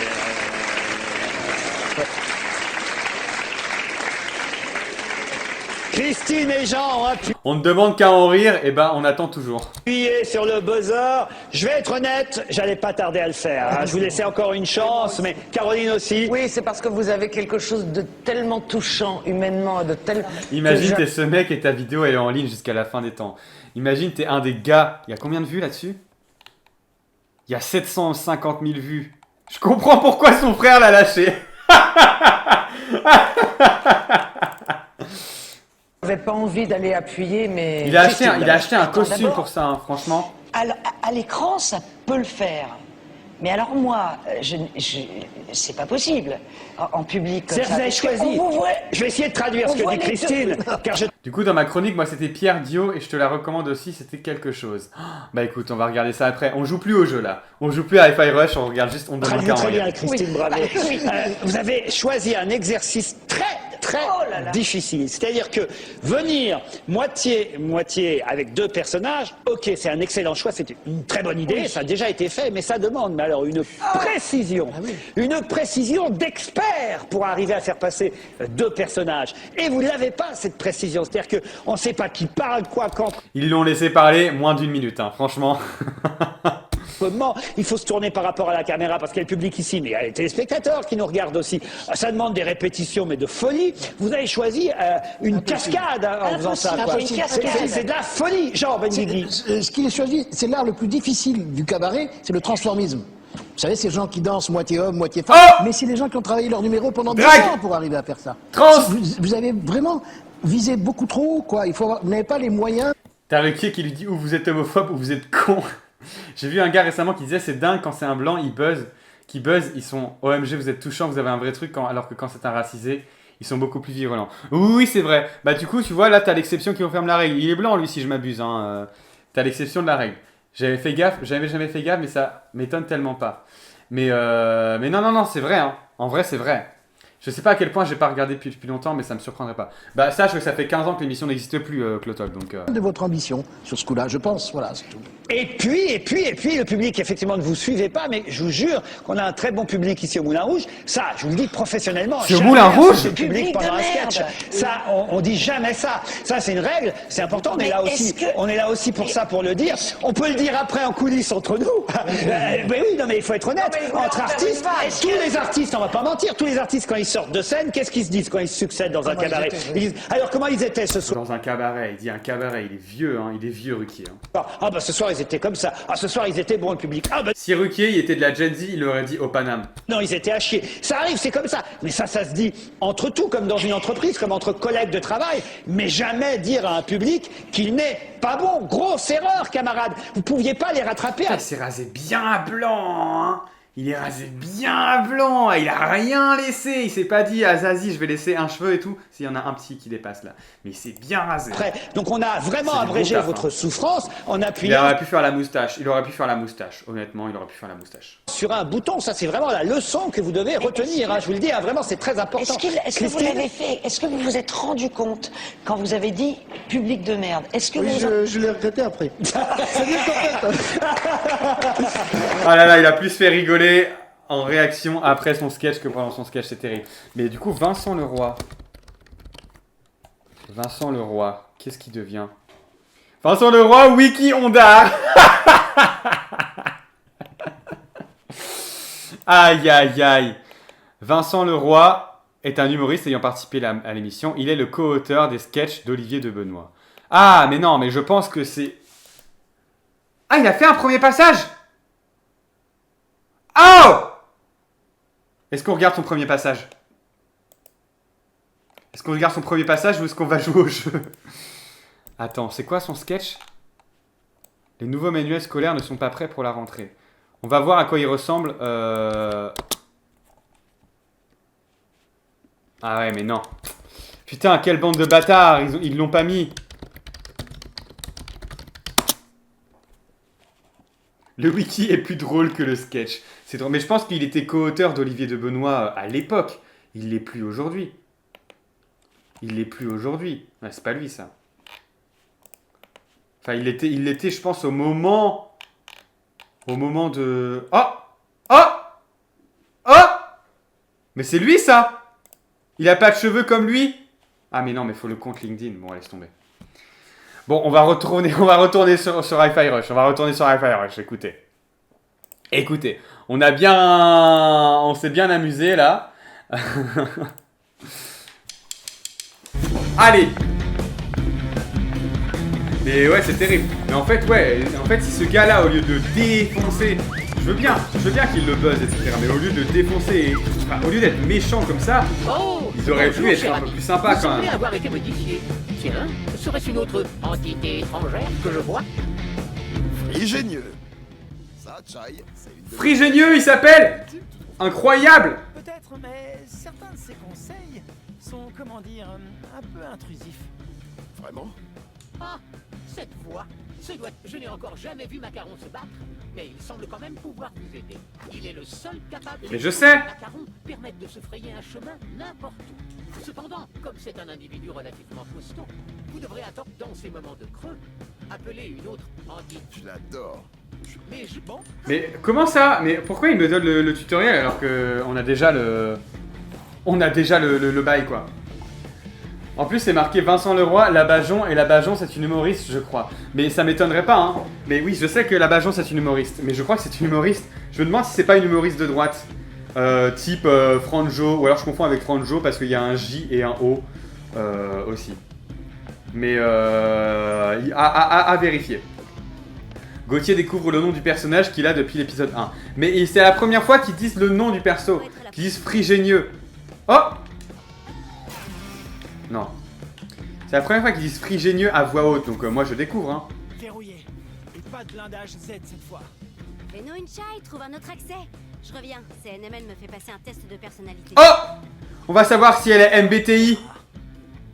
Christine et Jean ont On ne demande qu'à en rire, et ben on attend toujours. appuyé sur le buzzer. Je vais être honnête, j'allais pas tarder à le faire. Hein. Je vous laissais encore une chance, mais Caroline aussi. Oui, c'est parce que vous avez quelque chose de tellement touchant humainement, de tel... Imagine t'es ce mec et ta vidéo elle est en ligne jusqu'à la fin des temps. Imagine t'es un des gars. Il y a combien de vues là-dessus? Il y a 750 000 vues. Je comprends pourquoi son frère l'a lâché. J'avais pas envie d'aller appuyer, mais... Il a acheté un costume pour ça, hein, franchement. À l'écran, ça peut le faire. Mais alors moi, c'est pas possible. En public, comme C'est ça. vous avez choisi. Je vais essayer de traduire ce que dit Christine, car je... Du coup, dans ma chronique, moi, c'était Pierre Dio, et je te la recommande aussi, c'était quelque chose. Bah écoute, on va regarder ça après. On joue plus au jeu, là. On joue plus à Hi-Fi Rush, on regarde juste... On demande qu'à en très rire. bien, Christine, bravo. Vous avez choisi un exercice très difficile. C'est-à-dire que venir moitié avec 2 personnages, ok, c'est un excellent choix, c'est une très bonne idée, ça a déjà été fait, mais ça demande alors une précision d'expert pour arriver à faire passer 2 personnages. Et vous n'avez pas cette précision, c'est-à-dire qu'on ne sait pas qui parle, quoi, quand. Ils l'ont laissé parler moins d'1 minute, hein, franchement. Il faut se tourner par rapport à la caméra parce qu'il y a le public ici, mais il y a les téléspectateurs qui nous regardent aussi. Ça demande des répétitions, mais de folie. Vous avez choisi une cascade en faisant ça. C'est de la folie, Jean Benguigui. Ce qu'il a choisi, c'est l'art le plus difficile du cabaret, c'est le transformisme. Vous savez, ces gens qui dansent moitié homme, moitié femme, mais c'est les gens qui ont travaillé leur numéro pendant 10 ans pour arriver à faire ça. Vous avez vraiment visé beaucoup trop haut, quoi. Vous n'avez pas les moyens. T'as Ruquier qui lui dit ou vous êtes homophobe ou vous êtes con. J'ai vu un gars récemment qui disait c'est dingue quand c'est un blanc, ils buzzent. Qui buzzent, ils sont OMG, vous êtes touchants, vous avez un vrai truc, alors que quand c'est un racisé, ils sont beaucoup plus virulents. Oui, c'est vrai. Bah du coup, tu vois, là, t'as l'exception qui confirme la règle. Il est blanc, lui, si je m'abuse. Hein. T'as l'exception de la règle. J'avais jamais fait gaffe, mais ça m'étonne tellement pas. Mais non, c'est vrai. Hein. En vrai, c'est vrai. Je sais pas à quel point j'ai pas regardé depuis longtemps, mais ça me surprendrait pas. Bah sache que ça fait 15 ans que l'émission n'existe plus, Clotol, donc... De votre ambition sur ce coup-là, je pense, voilà, c'est tout. Et puis, le public, effectivement, ne vous suivez pas, mais je vous jure qu'on a un très bon public ici au Moulin Rouge. Ça, je vous le dis professionnellement. C'est au Moulin Rouge ? Le public pendant un sketch. merde. Ça, on dit jamais ça. Ça, c'est une règle, c'est important. Mais On est là aussi pour ça, pour le dire. On peut le dire après en coulisses entre nous. Mais oui, non, mais il faut être honnête. Entre artistes, tous les artistes, on va pas mentir, tous les artistes, quand ils sortent de scène, qu'est-ce qu'ils se disent quand ils succèdent dans un cabaret? Ils disent, alors, comment ils étaient ce soir? Dans un cabaret, il dit un cabaret, il est vieux, hein, il est vieux, Ruquier. Hein. Ah bah ce soir, ils étaient comme ça. Ah, ce soir, ils étaient bons, le public. Ah bah... Si Ruquier, il était de la Gen Z, il aurait dit au Paname. Non, ils étaient à chier. Ça arrive, c'est comme ça. Mais ça se dit entre tout, comme dans une entreprise, comme entre collègues de travail. Mais jamais dire à un public qu'il n'est pas bon. Grosse erreur, camarades. Vous pouviez pas les rattraper. Il s'est rasé bien à blanc, hein. Il est rasé bien à blanc, il a rien laissé, il s'est pas dit à Zazie je vais laisser un cheveu et tout, s'il y en a un petit qui dépasse là, mais il s'est bien rasé. Après, donc on a vraiment abrégé votre souffrance en appuyant... Il aurait pu faire la moustache, honnêtement il aurait pu faire la moustache. Sur un bouton, ça c'est vraiment la leçon que vous devez retenir, hein, je vous le dis, hein, vraiment c'est très important. Est-ce que vous l'avez fait? Est-ce que vous vous êtes rendu compte quand vous avez dit public de merde? Est-ce que Oui, vous... je l'ai regretté après. C'est mieux qu'en fait. Ah là là, il a plus fait rigoler en réaction après son sketch que pendant son sketch, c'est terrible. Mais du coup, Vincent Leroy, qu'est-ce qu'il devient? Vincent Leroy, Wiki Ondar. Aïe aïe aïe. Vincent Leroy est un humoriste ayant participé à l'émission. Il est le co-auteur des sketchs d'Olivier de Benoît. Ah mais non, mais je pense que c'est... Ah, il a fait un premier passage. Oh! Est-ce qu'on regarde son premier passage? Est-ce qu'on regarde son premier passage ou est-ce qu'on va jouer au jeu? Attends, c'est quoi son sketch? Les nouveaux manuels scolaires ne sont pas prêts pour la rentrée. On va voir à quoi il ressemble. Ah ouais, mais non. Putain, quelle bande de bâtards! Ils l'ont pas mis. Le wiki est plus drôle que le sketch. C'est drôle. Mais je pense qu'il était co-auteur d'Olivier de Benoît à l'époque. Il l'est plus aujourd'hui. Ouais, c'est pas lui, ça. Enfin, il l'était, je pense, au moment de... Oh! Mais c'est lui, ça! Il a pas de cheveux comme lui? Ah, mais non, mais faut le compte LinkedIn. Bon, laisse tomber. Bon, on va retourner sur Hi-Fi Rush. Écoutez, on s'est bien amusé là. Allez. Mais ouais, c'est terrible. Mais en fait, si ce gars-là, au lieu de défoncer, je veux bien qu'il le buzz, etc. Mais au lieu de défoncer, au lieu d'être méchant comme ça, ils auraient pu être un peu plus sympas quand même. Avoir été modifié. Tiens, serait-ce une autre entité étrangère que je vois? Frigénieux. Ça, Chai, c'est une... Frigénieux, il s'appelle! Incroyable! Peut-être, mais certains de ces conseils sont, comment dire, un peu intrusifs. Vraiment? Ah, cette voix. Je n'ai encore jamais vu Macaron se battre, mais il semble quand même pouvoir vous aider. Il est le seul capable... Mais je sais! Macaron permettent de se frayer un chemin n'importe où. Cependant, comme c'est un individu relativement costaud, vous devrez attendre dans ces moments de creux, appeler une autre entité. Je l'adore. Mais bon... Mais comment ça? Mais pourquoi il me donne le tutoriel alors que on a déjà le bail, quoi? En plus, c'est marqué Vincent Leroy, Labajon, et Labajon, c'est une humoriste, je crois. Mais ça m'étonnerait pas, hein. Mais oui, je sais que Labajon, c'est une humoriste. Mais je crois que c'est une humoriste. Je me demande si c'est pas une humoriste de droite. Type Franjo, ou alors je confonds avec Franjo parce qu'il y a un J et un O aussi. Mais à vérifier. Gauthier découvre le nom du personnage qu'il a depuis l'épisode 1. Mais c'est la première fois qu'ils disent le nom du perso. Qu'ils disent Frigénieux. Oh! Non. C'est la première fois qu'ils disent Frigénieux à voix haute, donc moi je découvre, hein. Verrouillé. Et pas de blindage Z cette fois. Fais-nous une chai, trouve un autre accès. Je reviens, CNML me fait passer un test de personnalité. Oh! On va savoir si elle est MBTI.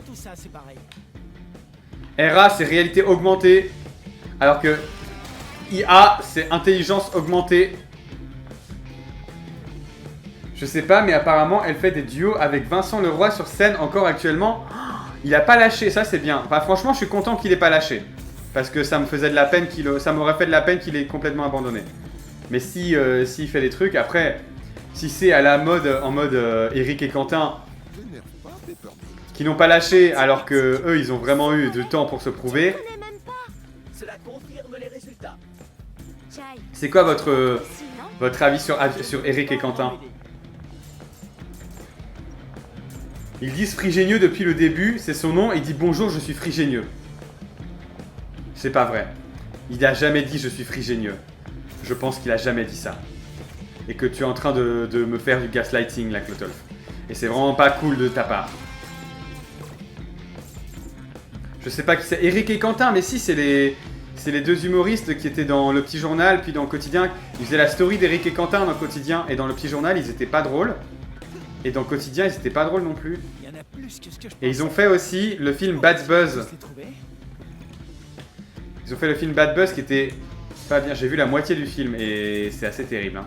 Tout ça, c'est pareil. RA, c'est réalité augmentée. Alors que IA, c'est intelligence augmentée. Je sais pas, mais apparemment, elle fait des duos avec Vincent Leroy sur scène encore actuellement. Il a pas lâché, ça c'est bien. Enfin, franchement, je suis content qu'il ait pas lâché. Parce que ça me faisait de la peine ça m'aurait fait de la peine qu'il ait complètement abandonné. Mais si, s'il fait des trucs, après, si c'est à la mode, en mode Eric et Quentin, qui n'ont pas lâché alors que eux, ils ont vraiment eu du temps pour se prouver. Cela confirme les résultats. C'est quoi votre avis sur Eric et Quentin? Ils disent Frigénieux depuis le début, c'est son nom, il dit bonjour, je suis Frigénieux. C'est pas vrai. Il n'a jamais dit je suis Frigénieux. Je pense qu'il a jamais dit ça. Et que tu es en train de me faire du gaslighting, là, Clotolf. Et c'est vraiment pas cool de ta part. Je sais pas qui c'est. Eric et Quentin, mais si, c'est les deux humoristes qui étaient dans Le Petit Journal, puis dans Le Quotidien. Ils faisaient la story d'Eric et Quentin dans Le Quotidien, et dans Le Petit Journal, ils étaient pas drôles. Et dans Le Quotidien, ils étaient pas drôles non plus. Et ils ont fait aussi le film Bad Buzz. Ils ont fait le film Bad Buzz qui était pas bien. J'ai vu la moitié du film et c'est assez terrible. Hein.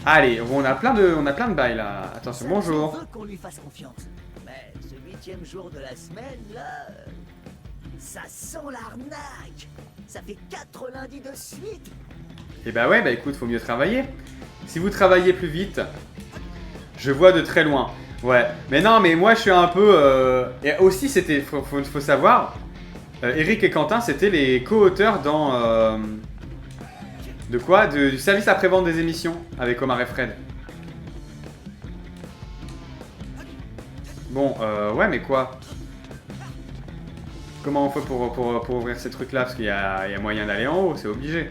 Allez, on a plein de bails là. Attention, bonjour. Il faut qu'on lui fasse confiance. Mais ce 8e jour de la semaine, là, ça sent l'arnaque. Ça fait 4 lundis de suite. Et bah ouais, bah écoute, faut mieux travailler. Si vous travaillez plus vite, je vois de très loin. Ouais, mais non, mais moi je suis un peu... Et aussi, c'était, faut savoir, Eric et Quentin, c'était les co-auteurs dans... De quoi? Du service après-vente des émissions, avec Omar et Fred. Bon, ouais, mais quoi? Comment on fait pour ouvrir ces trucs-là? Parce qu'il y a moyen d'aller en haut, c'est obligé.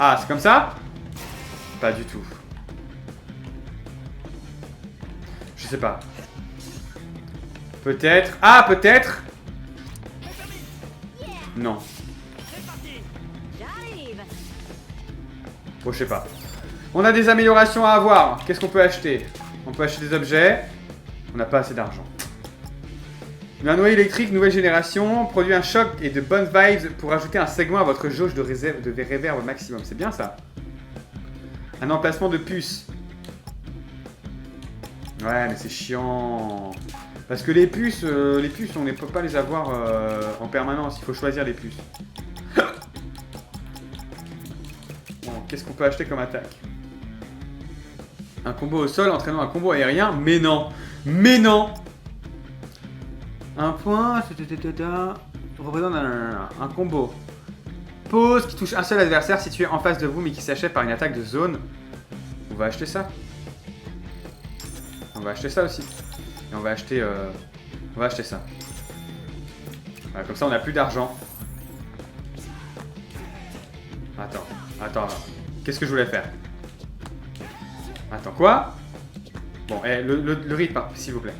Ah, c'est comme ça? Pas du tout. Je sais pas. Peut-être. Ah, peut-être. Non. Bon, je sais pas. On a des améliorations à avoir. Qu'est-ce qu'on peut acheter? On peut acheter des objets. On n'a pas assez d'argent. Un noyau électrique, nouvelle génération, produit un choc et de bonnes vibes pour ajouter un segment à votre jauge de reverb maximum. C'est bien ça. Un emplacement de puce. Ouais, mais c'est chiant. Parce que les puces, on ne peut pas les avoir en permanence. Il faut choisir les puces. Bon, qu'est-ce qu'on peut acheter comme attaque? Un combo au sol entraînant un combo aérien. Mais non. Mais non. Un point, représente un combo. Pause qui touche un seul adversaire situé en face de vous mais qui s'achève par une attaque de zone. On va acheter ça. On va acheter ça aussi. Et on va acheter ça. Voilà, comme ça on n'a plus d'argent. Attends. Qu'est-ce que je voulais faire? Attends, quoi? Bon, le rythme, s'il vous plaît.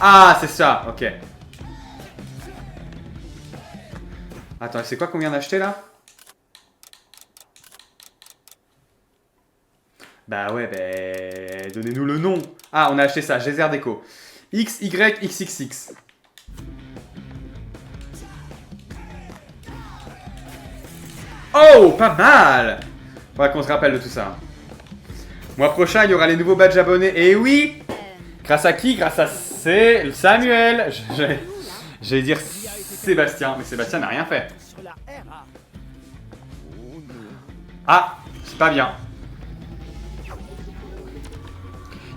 Ah, c'est ça, ok. Attends, c'est quoi qu'on vient d'acheter là? Bah ouais, bah... Donnez-nous le nom. Ah, on a acheté ça, Geyser Déco. XYXXX. Oh, pas mal! Faudra qu'on se rappelle de tout ça. Mois prochain, il y aura les nouveaux badges abonnés. Et oui! Grâce à qui? Grâce à Samuel. J'allais dire Sébastien, mais Sébastien n'a rien fait. Ah, c'est pas bien.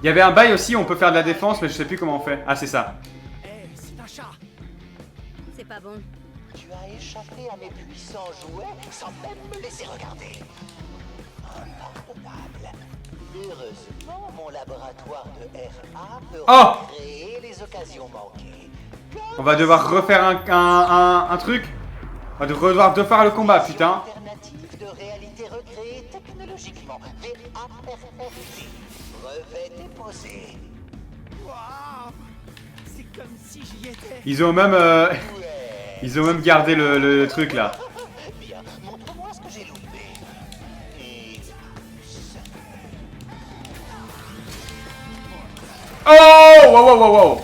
Il y avait un bail aussi, on peut faire de la défense, mais je sais plus comment on fait. Ah, c'est ça. C'est pas bon. Tu as échappé à mes puissants jouets sans même me laisser regarder. Impardonnable. Heureusement, mon laboratoire de RA peut recréer les occasions manquées. On va devoir refaire un truc. On va devoir refaire le combat, putain. Alternative de réalité recréée technologiquement. VA perfecti. Brevet déposé. Waouh, c'est comme si j'y étais. Ils ont même gardé le truc là. Bien, montre-moi ce que j'ai loupé. Oh, wow, wow, wow, wow.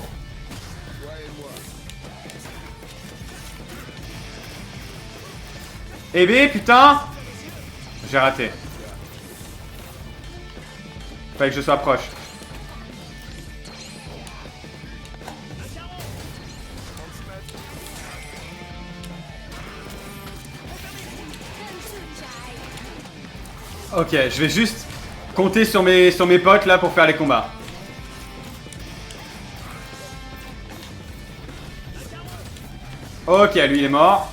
Eh ben, putain. J'ai raté. Fallait que je sois proche. Ok, je vais juste compter sur mes potes là pour faire les combats. Ok, lui il est mort.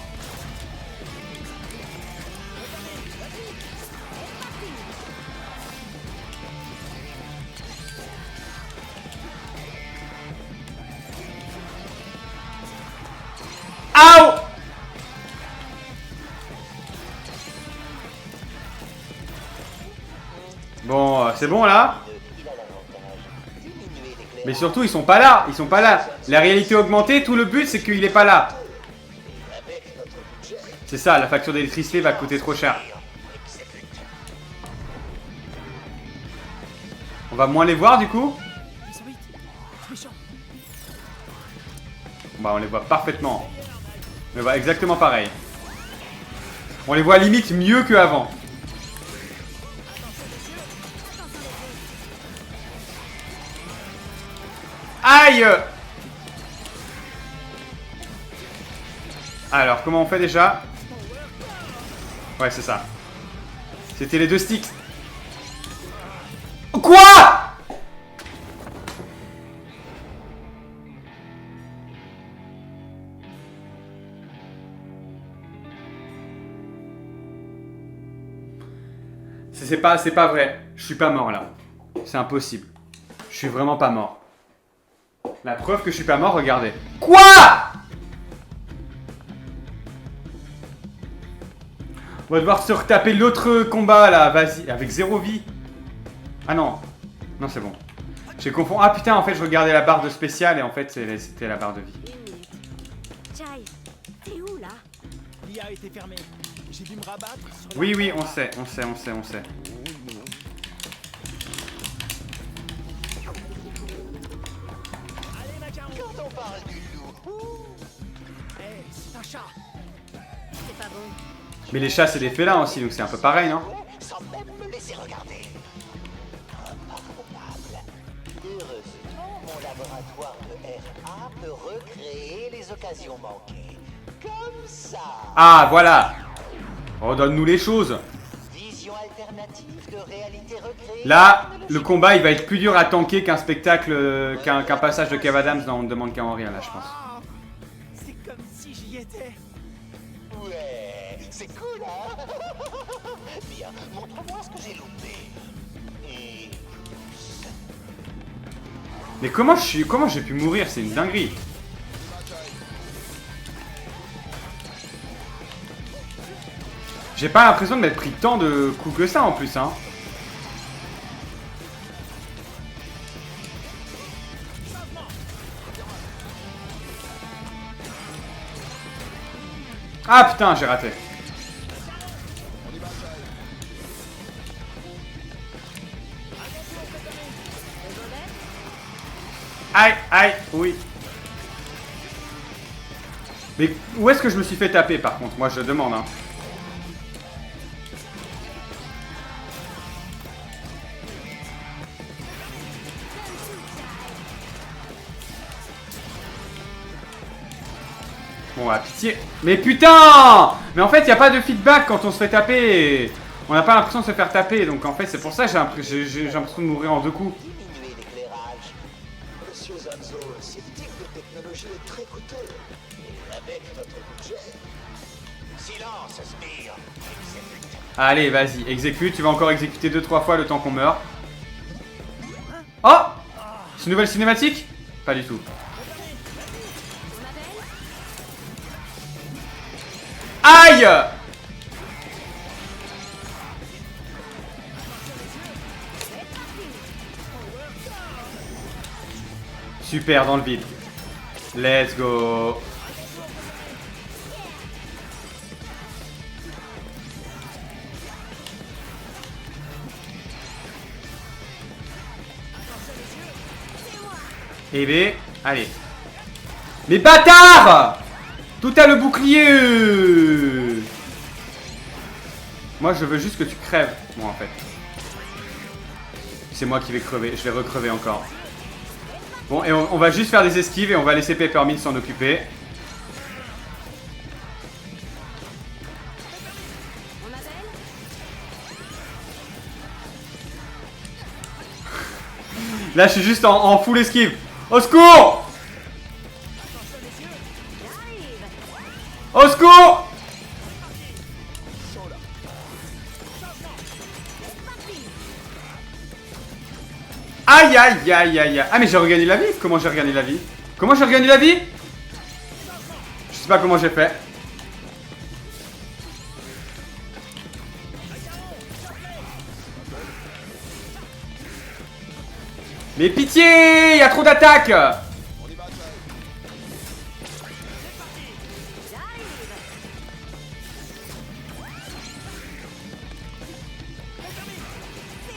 Aouh! Bon, c'est bon là. Mais surtout, ils sont pas là. Ils sont pas là. La réalité augmentée, tout le but, c'est qu'il est pas là. C'est ça, la facture d'électricité va coûter trop cher. On va moins les voir du coup. Bah, on les voit parfaitement. On les voit exactement pareil. On les voit limite mieux qu'avant. Aïe! Alors, comment on fait déjà? Ouais, c'est ça. C'était les deux sticks. Quoi? C'est pas vrai. Je suis pas mort là. C'est impossible. Je suis vraiment pas mort. La preuve que je suis pas mort, regardez. Quoi? On va devoir se retaper l'autre combat là, vas-y, avec 0 vie. Ah non. Non, c'est bon. J'ai confondu. Ah putain, en fait, je regardais la barre de spécial et en fait, c'était la barre de vie. Chai, t'es où là? L'IA a été fermée. J'ai dû me rabattre sur Oui, oui, on sait. Quand on parle du loup, hey, c'est un chat. C'est pas bon. Mais les chats, c'est des félins aussi, donc c'est un peu pareil, non? sans même me laisser regarder. Impardonnable. Heureusement, mon laboratoire de RA peut recréer les occasions manquées. Comme ça. Ah, voilà. Redonne-nous les choses. Vision alternative de réalité recréée. Là, le combat, il va être plus dur à tanker qu'un spectacle, qu'un passage de Kev Adams dans On ne demande qu'à en rire, là, je pense. C'est comme si j'y étais. Ouais, c'est cool, hein? Bien, montre-moi ce que j'ai loupé. Et... Mais comment j'ai pu mourir? C'est une dinguerie. J'ai pas l'impression de m'être pris tant de coups que ça en plus, hein. Ah putain, j'ai raté. Aïe, aïe, oui. Mais où est-ce que je me suis fait taper par contre? Moi je demande, hein. Bon, à pitié. Mais putain! Mais en fait, il n'y a pas de feedback quand on se fait taper. On n'a pas l'impression de se faire taper. Donc en fait, c'est pour ça que j'ai l'impression de mourir en 2 coups. Diminuer l'éclairage. Monsieur Zanzo, ce type de technologie est très coûteux. Et avec notre budget... Silence, Sbire. Exécute. Allez, vas-y, exécute. Tu vas encore exécuter 2-3 fois le temps qu'on meurt. Oh! C'est une nouvelle cinématique? Pas du tout. Aïe! Super, dans le vide. Let's go. Eh ben, allez. Mais bâtard! Tout a le bouclier. Moi, je veux juste que tu crèves, moi, en fait. C'est moi qui vais crever. Je vais recrever encore. Bon, et on va juste faire des esquives et on va laisser Peppermint s'en occuper. Là, je suis juste en full esquive. Au secours! Au secours! Aïe aïe aïe aïe aïe. Ah mais j'ai regagné la vie. Comment j'ai regagné la vie? Comment j'ai regagné la vie? Je sais pas comment j'ai fait. Mais pitié! Il y a trop d'attaques!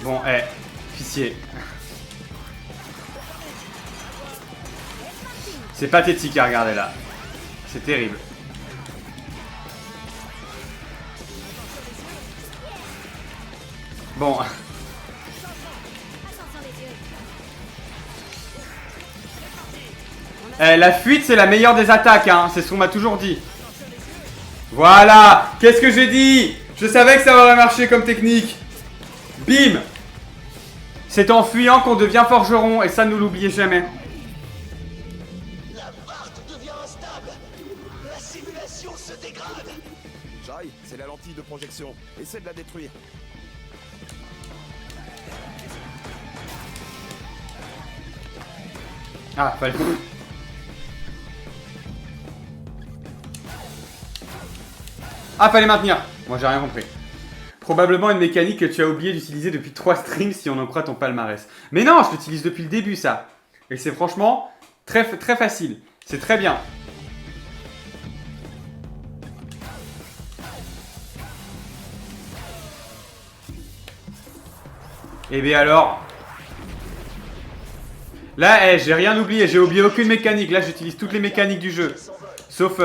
Bon, pitié. C'est pathétique à regarder là. C'est terrible. Bon. La fuite, c'est la meilleure des attaques, hein. C'est ce qu'on m'a toujours dit. Voilà. Qu'est-ce que j'ai dit? Je savais que ça aurait marché comme technique. Bim. C'est en fuyant qu'on devient forgeron. Et ça, ne l'oubliez jamais. La Varte devient instable. La simulation se dégrade. Jai, c'est la lentille de projection. Essaie de la détruire. Ah, fallait... Ah, fallait maintenir. Moi, j'ai rien compris. Probablement une mécanique que tu as oublié d'utiliser depuis 3 streams si on en croit ton palmarès. Mais non, je l'utilise depuis le début, ça. Et c'est franchement très facile. C'est très bien. Et bien alors... Là, j'ai rien oublié. J'ai oublié aucune mécanique. Là, j'utilise toutes les mécaniques du jeu. Sauf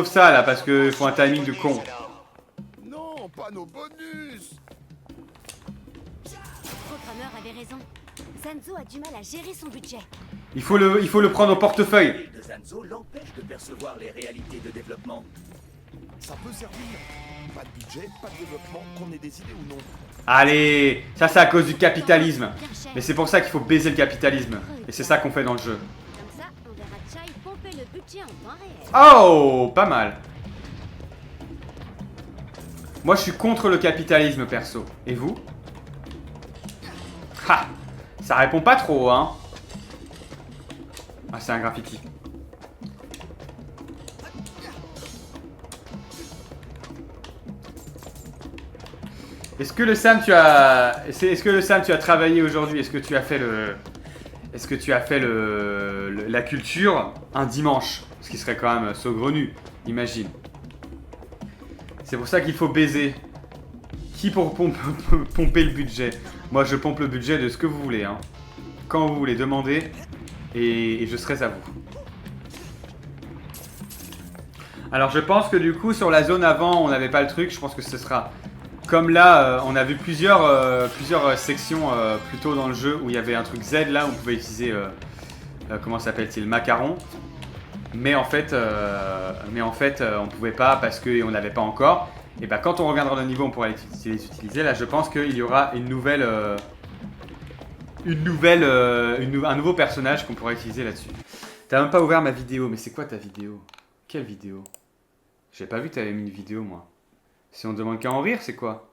ça, là, parce qu'il faut un timing de con. Non, pas nos bonus. Programmeur avait raison. Zanzo a du mal à gérer son budget. Il faut le prendre au portefeuille. De Zanzo l'empêche de percevoir les réalités de développement. Ça peut servir. Pas de budget, pas de développement, qu'on ait des idées ou non. Allez, ça c'est à cause du capitalisme. Mais c'est pour ça qu'il faut baiser le capitalisme. Et c'est ça qu'on fait dans le jeu. Comme ça, on verra Chai pomper le budget en temps réel. Oh, pas mal. Moi je suis contre le capitalisme perso. Et vous? Ha! Ça répond pas trop, hein. Ah, c'est un graffiti. Est-ce que le Sam tu as... Est-ce que le Sam tu as travaillé aujourd'hui? Est-ce que tu as fait le... Est-ce que tu as fait la culture un dimanche? Ce qui serait quand même saugrenu, imagine. C'est pour ça qu'il faut baiser. Qui pour pomper le budget? Moi je pompe le budget de ce que vous voulez, hein. Quand vous voulez, demandez. Et je serai à vous. Alors je pense que du coup sur la zone avant on n'avait pas le truc. Je pense que ce sera... Comme là, on a vu plusieurs sections plus tôt dans le jeu où il y avait un truc Z là où on pouvait utiliser, comment s'appelle-t-il, macaron. Mais en fait, on pouvait pas parce qu'on n'avait pas encore. Et bah quand on reviendra dans le niveau, on pourra les utiliser. Là, je pense qu'il y aura un nouveau personnage qu'on pourra utiliser là-dessus. T'as même pas ouvert ma vidéo, mais c'est quoi ta vidéo? Quelle vidéo? J'ai pas vu que t'avais mis une vidéo moi. Si on demande qu'à en rire, c'est quoi?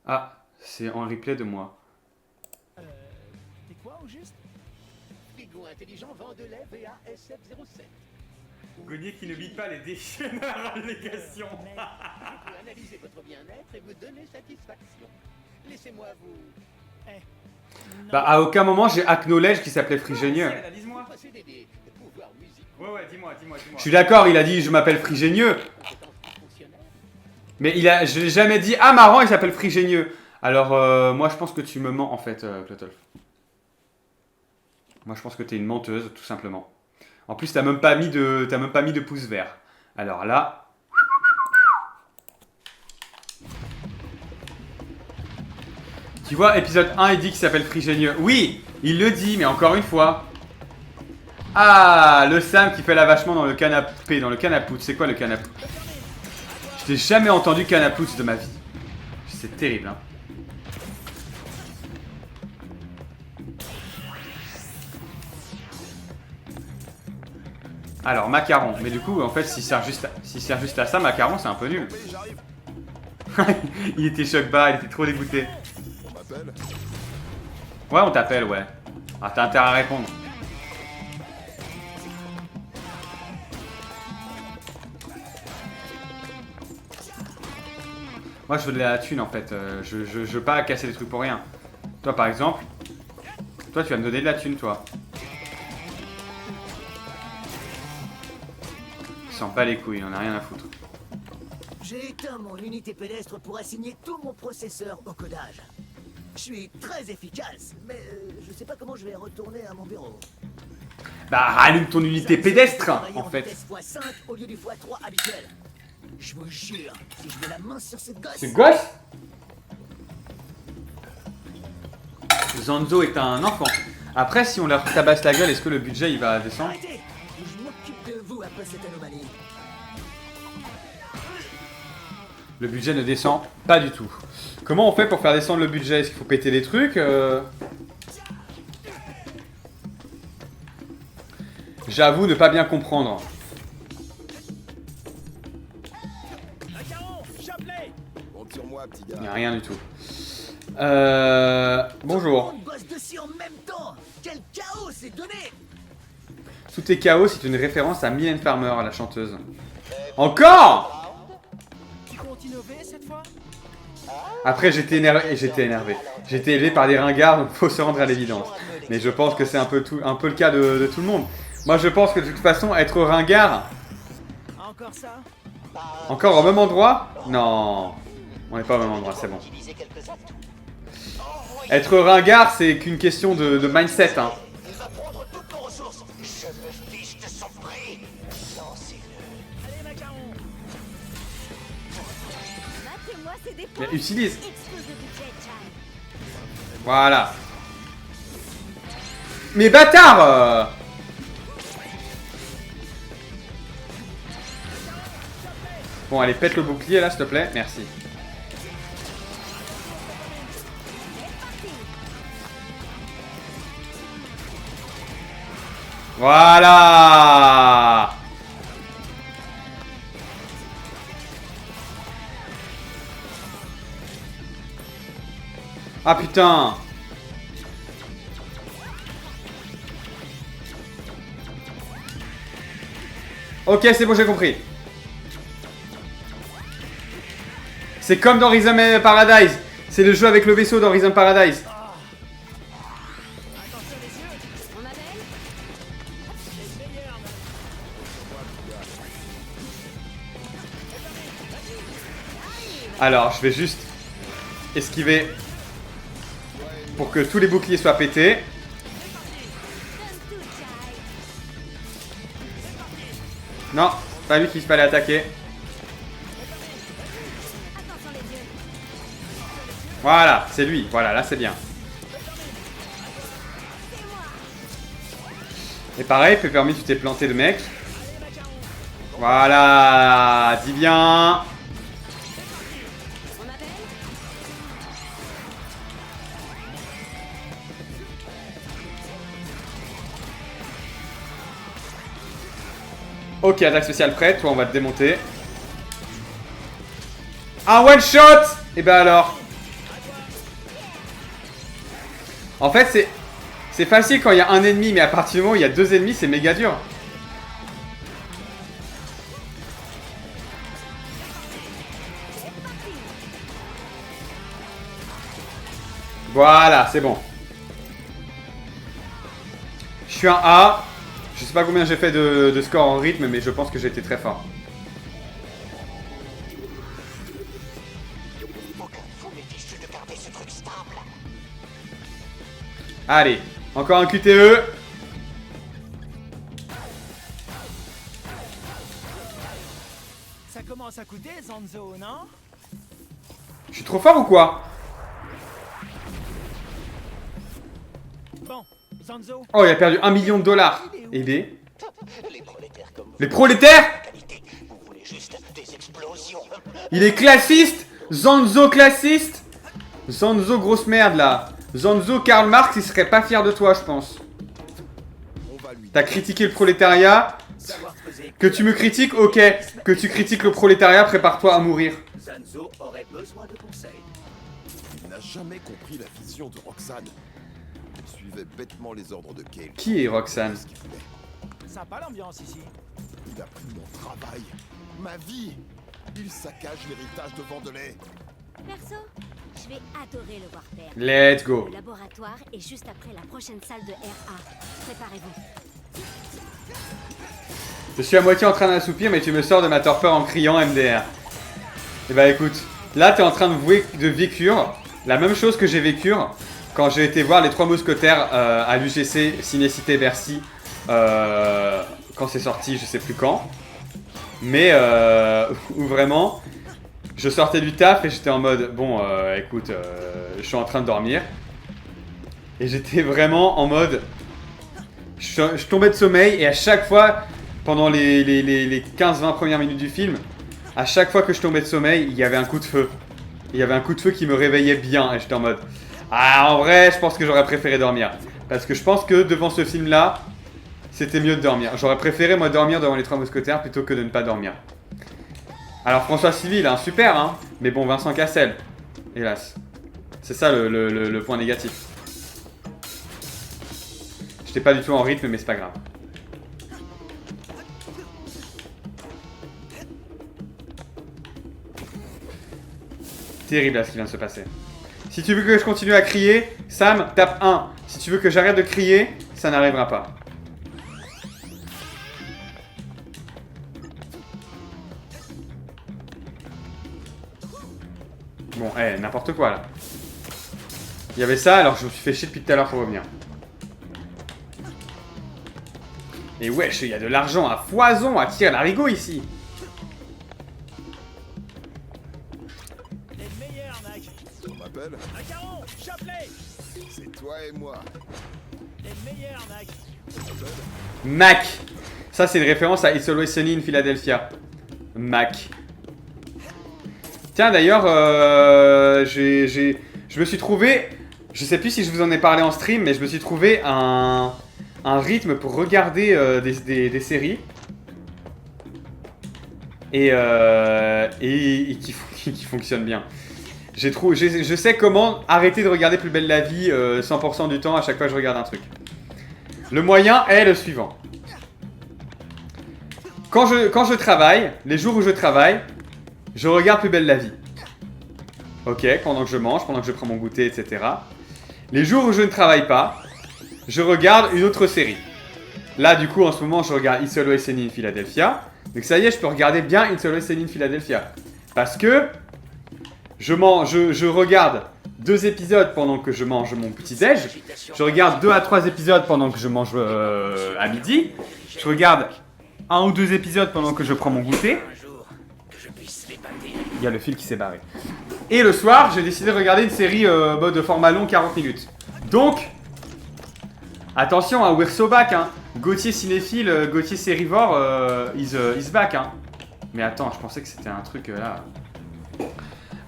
Ah, c'est en replay de moi. T'es quoi au juste? Frigo intelligent Vendelais VASF07. Gognier qui ne vit pas les déchets de la relégation. Je peux analyser votre bien-être et vous donner satisfaction. Laissez-moi vous... Bah à aucun moment j'ai acknowledge qui s'appelait Frigénieux. Analyse-moi. Possédez des pouvoirs musicaux. Ouais, dis-moi. Je suis d'accord, il a dit je m'appelle Frigénieux. Mais je l'ai jamais dit, ah marrant il s'appelle Frigénieux. Alors moi je pense que tu me mens en fait, Clotolf. Moi je pense que t'es une menteuse, tout simplement. En plus t'as même pas mis de pouce vert. Alors là... Tu vois, épisode 1, il dit qu'il s'appelle Frigénieux. Oui, il le dit, mais encore une fois. Ah, le Sam qui fait l'avachement dans le canapé, dans le canapouche. C'est quoi le canapouche? Je n'ai jamais entendu canapouche de ma vie. C'est terrible, hein. Alors, macaron. Mais du coup, en fait, s'il sert juste à ça, macaron, c'est un peu nul. Il était choc-bas, il était trop dégoûté. Ouais, on t'appelle, ouais. Ah, t'as intérêt à répondre. Moi, je veux de la thune, en fait. Je veux pas casser des trucs pour rien. Toi, par exemple. Toi, tu vas me donner de la thune, toi. Il s'en bat les couilles, il en a rien à foutre. J'ai éteint mon unité pédestre pour assigner tout mon processeur au codage. Je suis très efficace, mais je sais pas comment je vais retourner à mon bureau. Bah, rallume ton unité pédestre, en fait. x5 au lieu du x3 habituel. Je vous jure, si je mets la main sur ce gosse... Ce gosse? Zanzo est un enfant. Après, si on leur tabasse la gueule, est-ce que le budget il va descendre? Arrêtez! Je m'occupe de vous après cette anomalie. Le budget ne descend pas du tout. Comment on fait pour faire descendre le budget? Est-ce qu'il faut péter les trucs? J'avoue ne pas bien comprendre. Il n'y a rien du tout. Bonjour. Quel chaos c'est donné! Tout est chaos, c'est une référence à Mylène Farmer, la chanteuse. Encore? Après j'étais énervé, J'étais élevé par des ringards, donc faut se rendre à l'évidence. Mais je pense que c'est un peu le cas de tout le monde. Moi je pense que de toute façon, être ringard... Encore au même endroit? Non. On n'est pas au même endroit, c'est bon. Être ringard, c'est qu'une question de mindset, hein. Mais utilise. Voilà. Mais bâtard! Bon, allez, pète le bouclier là, s'il te plaît. Merci. Voilà! Ah putain! Ok, c'est bon, j'ai compris. C'est comme dans Rhythm Paradise. C'est le jeu avec le vaisseau dans Rhythm Paradise. Alors, je vais juste esquiver pour que tous les boucliers soient pétés. Non, pas lui qu'il fallait attaquer. Voilà, c'est lui. Voilà, là c'est bien. Et pareil, Peppermint, tu t'es planté de mec. Voilà, dis bien. Ok, attaque spéciale prête, toi on va te démonter. Un one shot! Et ben alors. En fait c'est facile quand il y a un ennemi, mais à partir du moment où il y a deux ennemis, c'est méga dur. Voilà, c'est bon. Je suis un A. Je sais pas combien j'ai fait de score en rythme, mais je pense que j'ai été très fort. Allez, encore un QTE. commence à coûter, Zanzo, non? Je suis trop fort ou quoi? Bon, Zanzo. Oh, il a perdu 1 million de dollars. Eh bien. Les prolétaires? Il est classiste? Zanzo classiste? Zanzo grosse merde là. Zanzo Karl Marx, il serait pas fier de toi, je pense. T'as critiqué le prolétariat. Que tu me critiques, ok. Que tu critiques le prolétariat, prépare-toi à mourir. Zanzo aurait besoin de conseils. Il n'a jamais compris la vision de Roxane. Il suivait bêtement les ordres de Kale. Qui est Roxane? Sympa l'ambiance ici. Il a pris mon travail, ma vie. Il saccage l'héritage de Vandelay. Perso, je vais adorer le voir faire. Let's go. Le laboratoire est juste après la prochaine salle de RA. Préparez-vous. Je suis à moitié en train d'assoupir, mais tu me sors de ma torpeur en criant MDR. Et bah écoute, là t'es en train de vécure la même chose que j'ai vécu quand j'ai été voir les 3 mousquetaires à l'UGC Cinécité Bercy quand c'est sorti, je sais plus quand. Mais où vraiment, je sortais du taf et j'étais en mode, bon écoute, je suis en train de dormir. Et j'étais vraiment en mode, je tombais de sommeil et à chaque fois, pendant les 15-20 premières minutes du film, à chaque fois que je tombais de sommeil, il y avait un coup de feu. Il y avait un coup de feu qui me réveillait bien et j'étais en mode, ah en vrai, je pense que j'aurais préféré dormir. Parce que je pense que devant ce film-là, c'était mieux de dormir. J'aurais préféré moi dormir devant les 3 mousquetaires plutôt que de ne pas dormir. Alors François Civil, hein, super hein, mais bon Vincent Cassel, hélas. C'est ça le point négatif. J'étais pas du tout en rythme mais c'est pas grave. Terrible là ce qui vient de se passer. Si tu veux que je continue à crier, Sam, tape 1. Si tu veux que j'arrête de crier, ça n'arrivera pas. Bon, n'importe quoi là. Il y avait ça, alors je me suis fait chier depuis tout à l'heure pour revenir. Et wesh, il y a de l'argent à foison à tirer l'arigot ici. On m'appelle Macaron, Chapelet. C'est toi et moi. T'es le meilleur, Mac. Mac. Ça, c'est une référence à It's Always Sunny in Philadelphia. Mac. Tiens, d'ailleurs, je me suis trouvé... Je sais plus si je vous en ai parlé en stream, mais je me suis trouvé un rythme pour regarder des séries. Et qui fonctionne bien. Je sais comment arrêter de regarder Plus belle la vie 100% du temps à chaque fois que je regarde un truc. Le moyen est le suivant. Quand je travaille, les jours où je travaille, je regarde Plus belle la vie. Ok, pendant que je mange, pendant que je prends mon goûter, etc. Les jours où je ne travaille pas, je regarde une autre série. Là, du coup, en ce moment, je regarde It's Always Sunny in Philadelphia. Donc ça y est, je peux regarder bien It's Always Sunny in Philadelphia. Parce que je regarde 2 épisodes pendant que je mange mon petit-déj. Je regarde 2 à 3 épisodes pendant que je mange à midi. Je regarde 1 ou 2 épisodes pendant que je prends mon goûter. Il y a le fil qui s'est barré. Et le soir, j'ai décidé de regarder une série de format long, 40 minutes. Donc, attention, hein, we're so back, hein. Gauthier cinéphile, Gauthier sérivore, is back, hein. Mais attends, je pensais que c'était un truc là.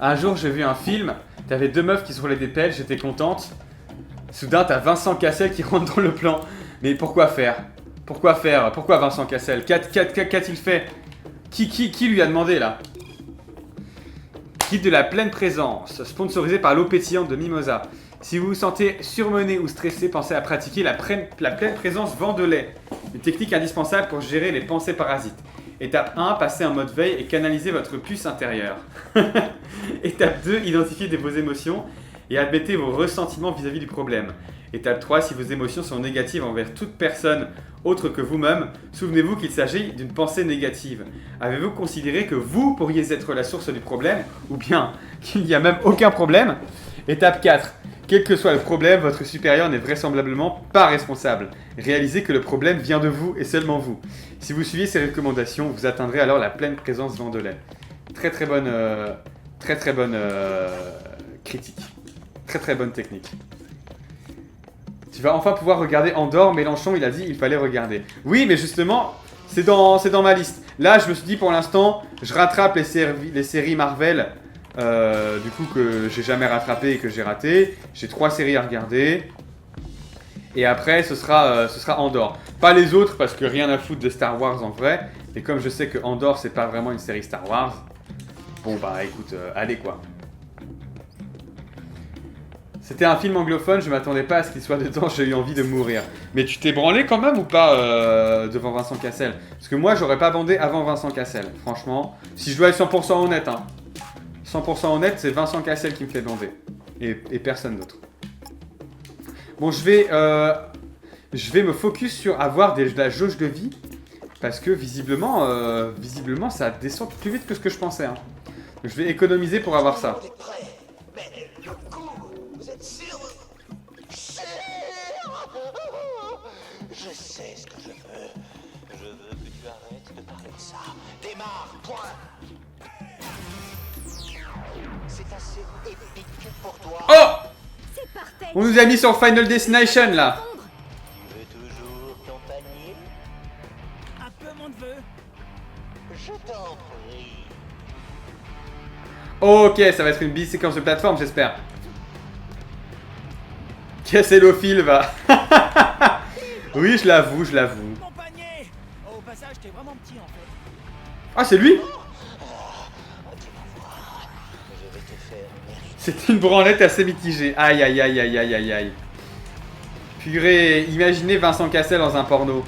Un jour, j'ai vu un film, t'avais 2 meufs qui se roulaient des pelles, j'étais contente. Soudain, t'as Vincent Cassel qui rentre dans le plan. Mais pourquoi faire? Pourquoi faire? Pourquoi Vincent Cassel? Qu'a-t-il fait? Qui lui a demandé là? Guide de la pleine présence, sponsorisé par l'eau pétillante de Mimosa. Si vous vous sentez surmené ou stressé, pensez à pratiquer la pleine présence Vandelay, une technique indispensable pour gérer les pensées parasites. Étape 1, passez en mode veille et canalisez votre puce intérieure. Étape 2, identifiez vos émotions et admettez vos ressentiments vis-à-vis du problème. Étape 3, si vos émotions sont négatives envers toute personne autre que vous-même, souvenez-vous qu'il s'agit d'une pensée négative. Avez-vous considéré que vous pourriez être la source du problème, ou bien qu'il n'y a même aucun problème? Étape 4, quel que soit le problème, votre supérieur n'est vraisemblablement pas responsable. Réalisez que le problème vient de vous et seulement vous. Si vous suivez ces recommandations, vous atteindrez alors la pleine présence Vandelay. Très très bonne critique. Très très bonne technique. Tu vas enfin pouvoir regarder Andorre. Mélenchon, il a dit il fallait regarder. Oui, mais justement, c'est dans ma liste. Là, je me suis dit pour l'instant, je rattrape les séries Marvel, du coup que j'ai jamais rattrapé et que j'ai raté. J'ai 3 séries à regarder. Et après, ce sera Andorre. Pas les autres parce que rien à foutre de Star Wars en vrai. Et comme je sais que Andorre, c'est pas vraiment une série Star Wars. Bon bah écoute, allez quoi. C'était un film anglophone, je m'attendais pas à ce qu'il soit dedans, j'ai eu envie de mourir. Mais tu t'es branlé quand même ou pas devant Vincent Cassel? Parce que moi j'aurais pas bandé avant Vincent Cassel, franchement. Si je dois être 100% honnête, hein. 100% honnête, c'est Vincent Cassel qui me fait bander. Et personne d'autre. Bon, je vais me focus sur avoir de la jauge de vie. Parce que visiblement ça descend plus vite que ce que je pensais. Hein. Donc, je vais économiser pour avoir ça. Je sais ce que je veux. Je veux que tu arrêtes de parler de ça. Démarre, point. C'est assez épique pour toi. Oh! On nous a mis sur Final Destination là. Tu veux toujours ton panier? Un peu mon neveu. Je t'en prie. Ok, ça va être une séquence de plateforme, j'espère. Casselophile va. Oui, je l'avoue. Mon panier. Au passage, t'es vraiment petit en fait. Ah, c'est lui? C'est une branlette assez mitigée. Aïe, aïe, aïe, aïe, aïe, aïe, aïe. Purée, imaginez Vincent Cassel dans un porno.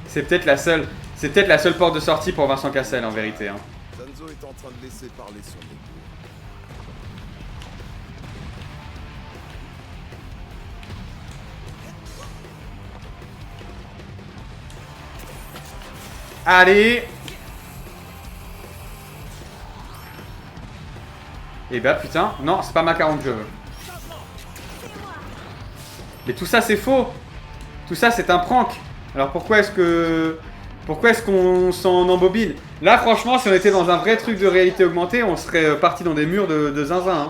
C'est peut-être la seule porte de sortie pour Vincent Cassel en vérité. Hein. Danzo est en train de laisser parler son égo. Allez. Et bah putain, non, c'est pas Macaron que je veux. Mais tout ça c'est faux. Tout ça c'est un prank. Alors pourquoi est-ce qu'on s'en embobine? Là franchement, si on était dans un vrai truc de réalité augmentée, on serait parti dans des murs de zinzin. Hein.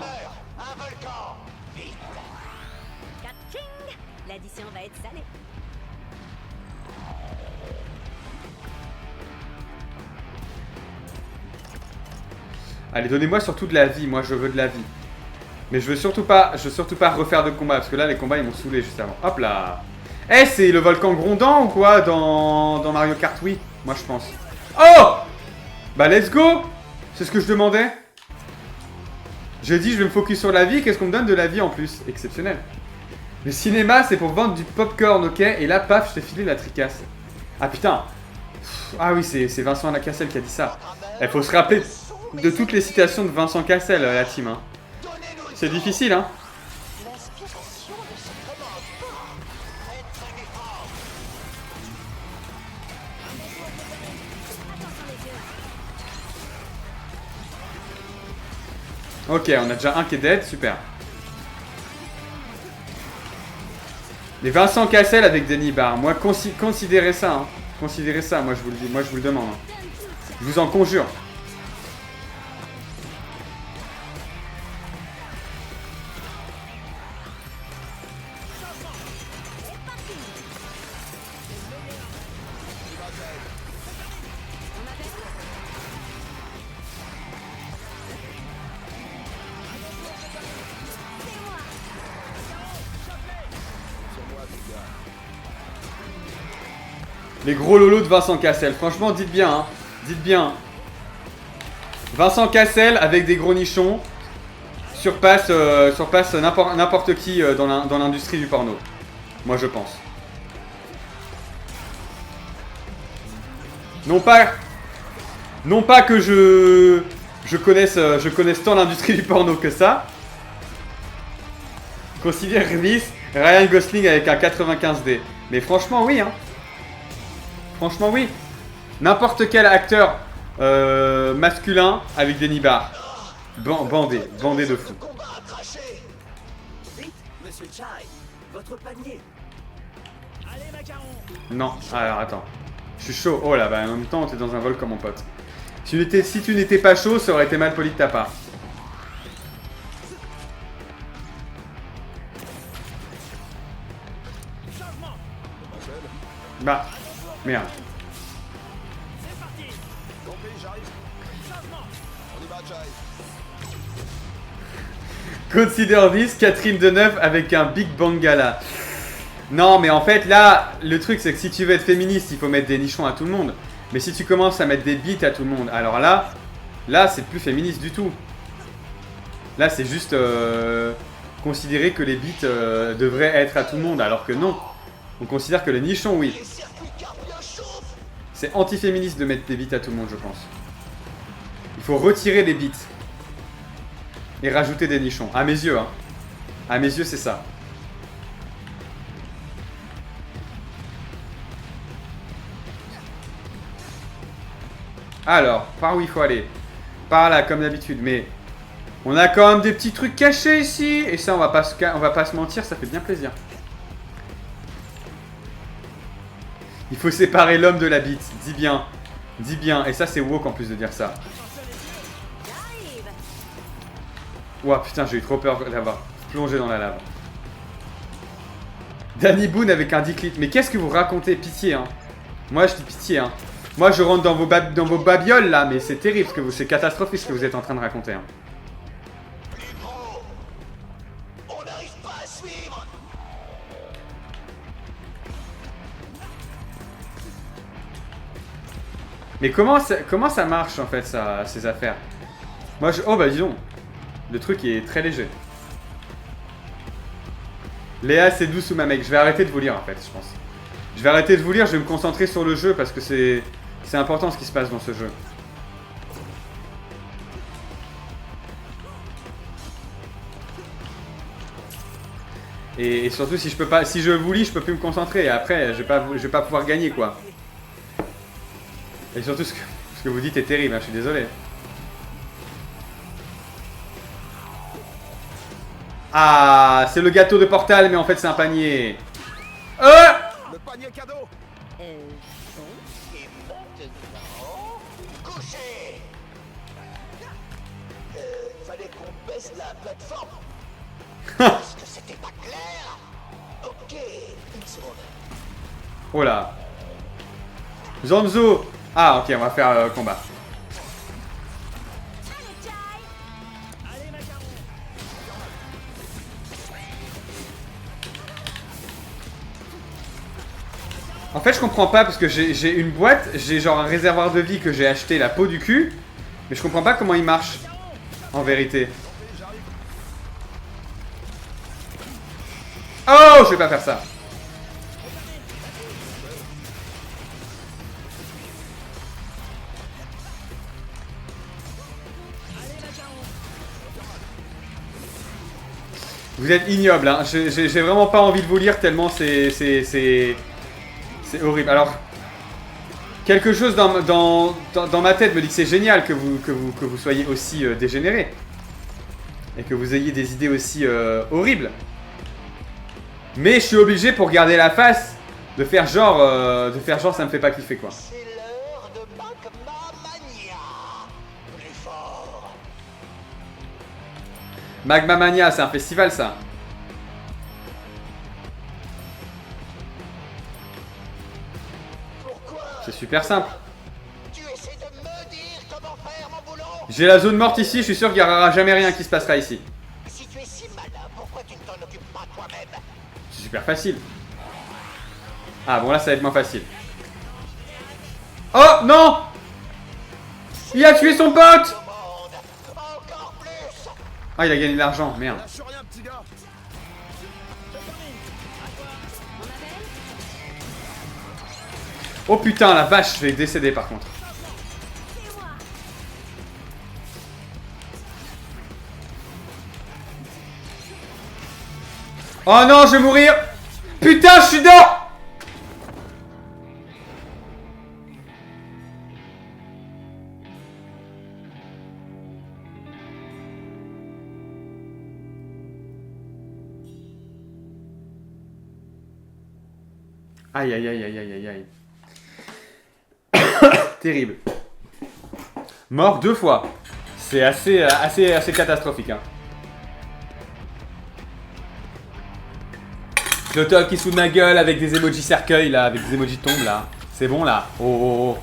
L'addition va être salée. Allez, donnez-moi surtout de la vie. Moi, je veux de la vie. Mais je veux surtout pas refaire de combat. Parce que là, les combats, ils m'ont saoulé juste avant. Hop là. Eh, c'est le volcan grondant ou quoi dans Mario Kart Wii? Moi, je pense. Oh! Bah, let's go! C'est ce que je demandais. J'ai dit, je vais me focus sur la vie. Qu'est-ce qu'on me donne de la vie en plus? Exceptionnel. Le cinéma, c'est pour vendre du popcorn, ok? Et là, paf, je t'ai filé la tricasse. Ah, putain. Ah oui, c'est Vincent Cassel qui a dit ça. Il faut se rappeler de toutes les citations de Vincent Cassel, la team. Hein. C'est difficile, hein. Ok, on a déjà un qui est dead, super. Les Vincent Cassel avec Denis Barre, moi considérez ça, hein. Considérez ça, moi je vous le dis, moi je vous le demande. Hein. Je vous en conjure. Les gros lolos de Vincent Cassel. Franchement, dites bien, hein. Dites bien. Vincent Cassel avec des gros nichons surpasse n'importe qui dans l'industrie du porno. Moi, je pense. Non pas que je connaisse tant l'industrie du porno que ça. Considère Ryan Gosling avec un 95D. Mais franchement, oui, hein. Franchement, oui. N'importe quel acteur masculin avec Denis Barre. Bandé de fou. Vite, monsieur Chai, votre panier. Allez, macaron. Non, alors attends. Je suis chaud. Oh là, bah en même temps, t'es dans un volcan, mon pote. Si tu n'étais pas chaud, ça aurait été mal poli de ta part. Bah, merde. Consider this, Catherine Deneuve avec un Big Bangala. Non, mais en fait, là, le truc, c'est que si tu veux être féministe, il faut mettre des nichons à tout le monde. Mais si tu commences à mettre des bites à tout le monde, alors là, c'est plus féministe du tout. Là, c'est juste considérer que les bites devraient être à tout le monde, alors que non. On considère que les nichons, oui. C'est anti-féministe de mettre des bites à tout le monde, je pense. Il faut retirer les bites. Et rajouter des nichons. À mes yeux, hein. À mes yeux, c'est ça. Alors, par où il faut aller? Par là, comme d'habitude. Mais on a quand même des petits trucs cachés ici. Et ça, on va pas se mentir, ça fait bien plaisir. Il faut séparer l'homme de la bite. Dis bien. Dis bien. Et ça, c'est woke en plus de dire ça. Ouah, putain, j'ai eu trop peur d'avoir plongé dans la lave. Danny Boone avec un 10 clips. Mais qu'est-ce que vous racontez? Pitié, hein. Moi, je dis pitié, hein. Moi, je rentre dans vos babioles, là. Mais c'est terrible, c'est catastrophique ce que vous êtes en train de raconter, hein. On n'arrive pas à suivre. Mais comment ça marche, en fait, ça, ces affaires? Moi, oh, bah, dis donc. Le truc est très léger. Léa, c'est douce ou ma mec. Je vais arrêter de vous lire en fait, je pense. Je vais arrêter de vous lire, je vais me concentrer sur le jeu parce que c'est important ce qui se passe dans ce jeu. Et surtout si je vous lis, je peux plus me concentrer. Et après, je vais pas pouvoir gagner quoi. Et surtout ce que vous dites est terrible, hein, je suis désolé. Ah, c'est le gâteau de Portal, mais en fait c'est un panier. Le panier cadeau. Et maintenant, coucher. Fallait qu'on baisse la plateforme. Parce que c'était pas clair. Ok, une seconde. Oh là. Zanzo. Ah, ok, on va faire combat. En fait, je comprends pas parce que j'ai une boîte, j'ai genre un réservoir de vie que j'ai acheté la peau du cul, mais je comprends pas comment il marche en vérité. Oh, je vais pas faire ça. Vous êtes ignoble, hein. J'ai vraiment pas envie de vous lire tellement c'est horrible. Alors, quelque chose dans ma tête me dit que c'est génial que vous soyez aussi dégénérés. Et que vous ayez des idées aussi horribles. Mais je suis obligé pour garder la face de faire genre ça me fait pas kiffer quoi. C'est l'heure de Magma Mania. Plus fort. Magma Mania, c'est un festival ça. C'est super simple. Tu essaies de me dire comment faire mon boulot? J'ai la zone morte ici, je suis sûr qu'il n'y aura jamais rien qui se passera ici. Si tu es si malin, pourquoi tu ne t'en occupes pas toi-même? C'est super facile. Ah bon là ça va être moins facile. Oh non! Il a tué son pote! Ah il a gagné de l'argent, merde. Oh putain la vache, je vais décéder par contre. Oh non, je vais mourir! Putain, je suis dedans! Aïe aïe aïe aïe aïe aïe aïe. Terrible. Mort 2 fois. C'est assez catastrophique. Hein. Clotol qui se fout de ma gueule avec des emojis cercueil là, avec des emojis de tombe là. C'est bon là. Oh oh oh.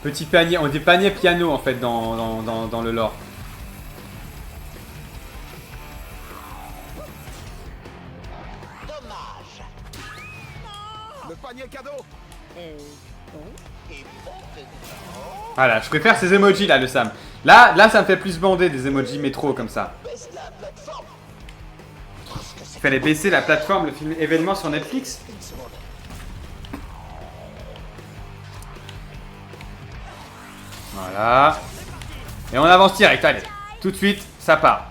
Petit panier, on dit panier piano en fait dans le lore. Dommage. Le panier cadeau. Voilà, je préfère ces emojis là, le Sam. Là, ça me fait plus bander des emojis métro comme ça. Il fallait baisser la plateforme, le film événement sur Netflix. Voilà. Et on avance direct, allez. Tout de suite, ça part.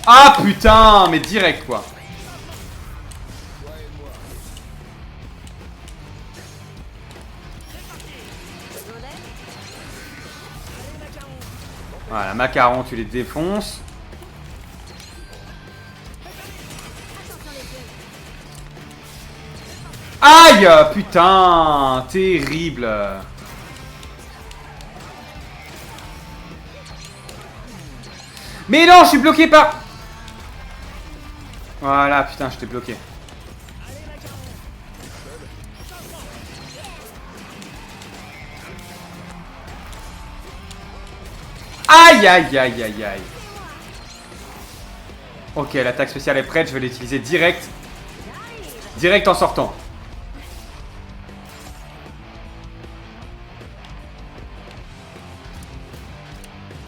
Ah putain, mais direct quoi. Voilà, macaron, tu les défonces. Aïe! Putain! Terrible! Mais non, je suis bloqué par... Voilà, putain, je t'ai bloqué. Aïe, aïe, aïe, aïe, aïe. Ok, l'attaque spéciale est prête, je vais l'utiliser direct. Direct en sortant.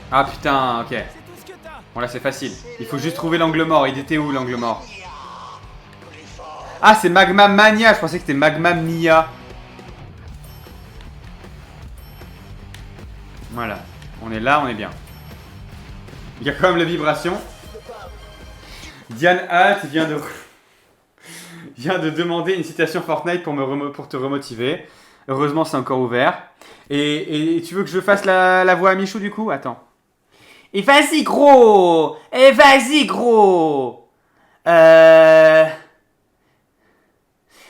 Ah putain, ok. Bon là c'est facile. Il faut juste trouver l'angle mort. Il était où l'angle mort? Ah c'est Magma Mania. Je pensais que c'était Magma Mia. Voilà. On est là, on est bien. Il y a quand même la vibration. Diane Alt vient de demander une citation Fortnite pour te remotiver. Heureusement c'est encore ouvert. Et tu veux que je fasse la voix à Michou du coup? Attends. Et vas-y gros! Et vas-y gros!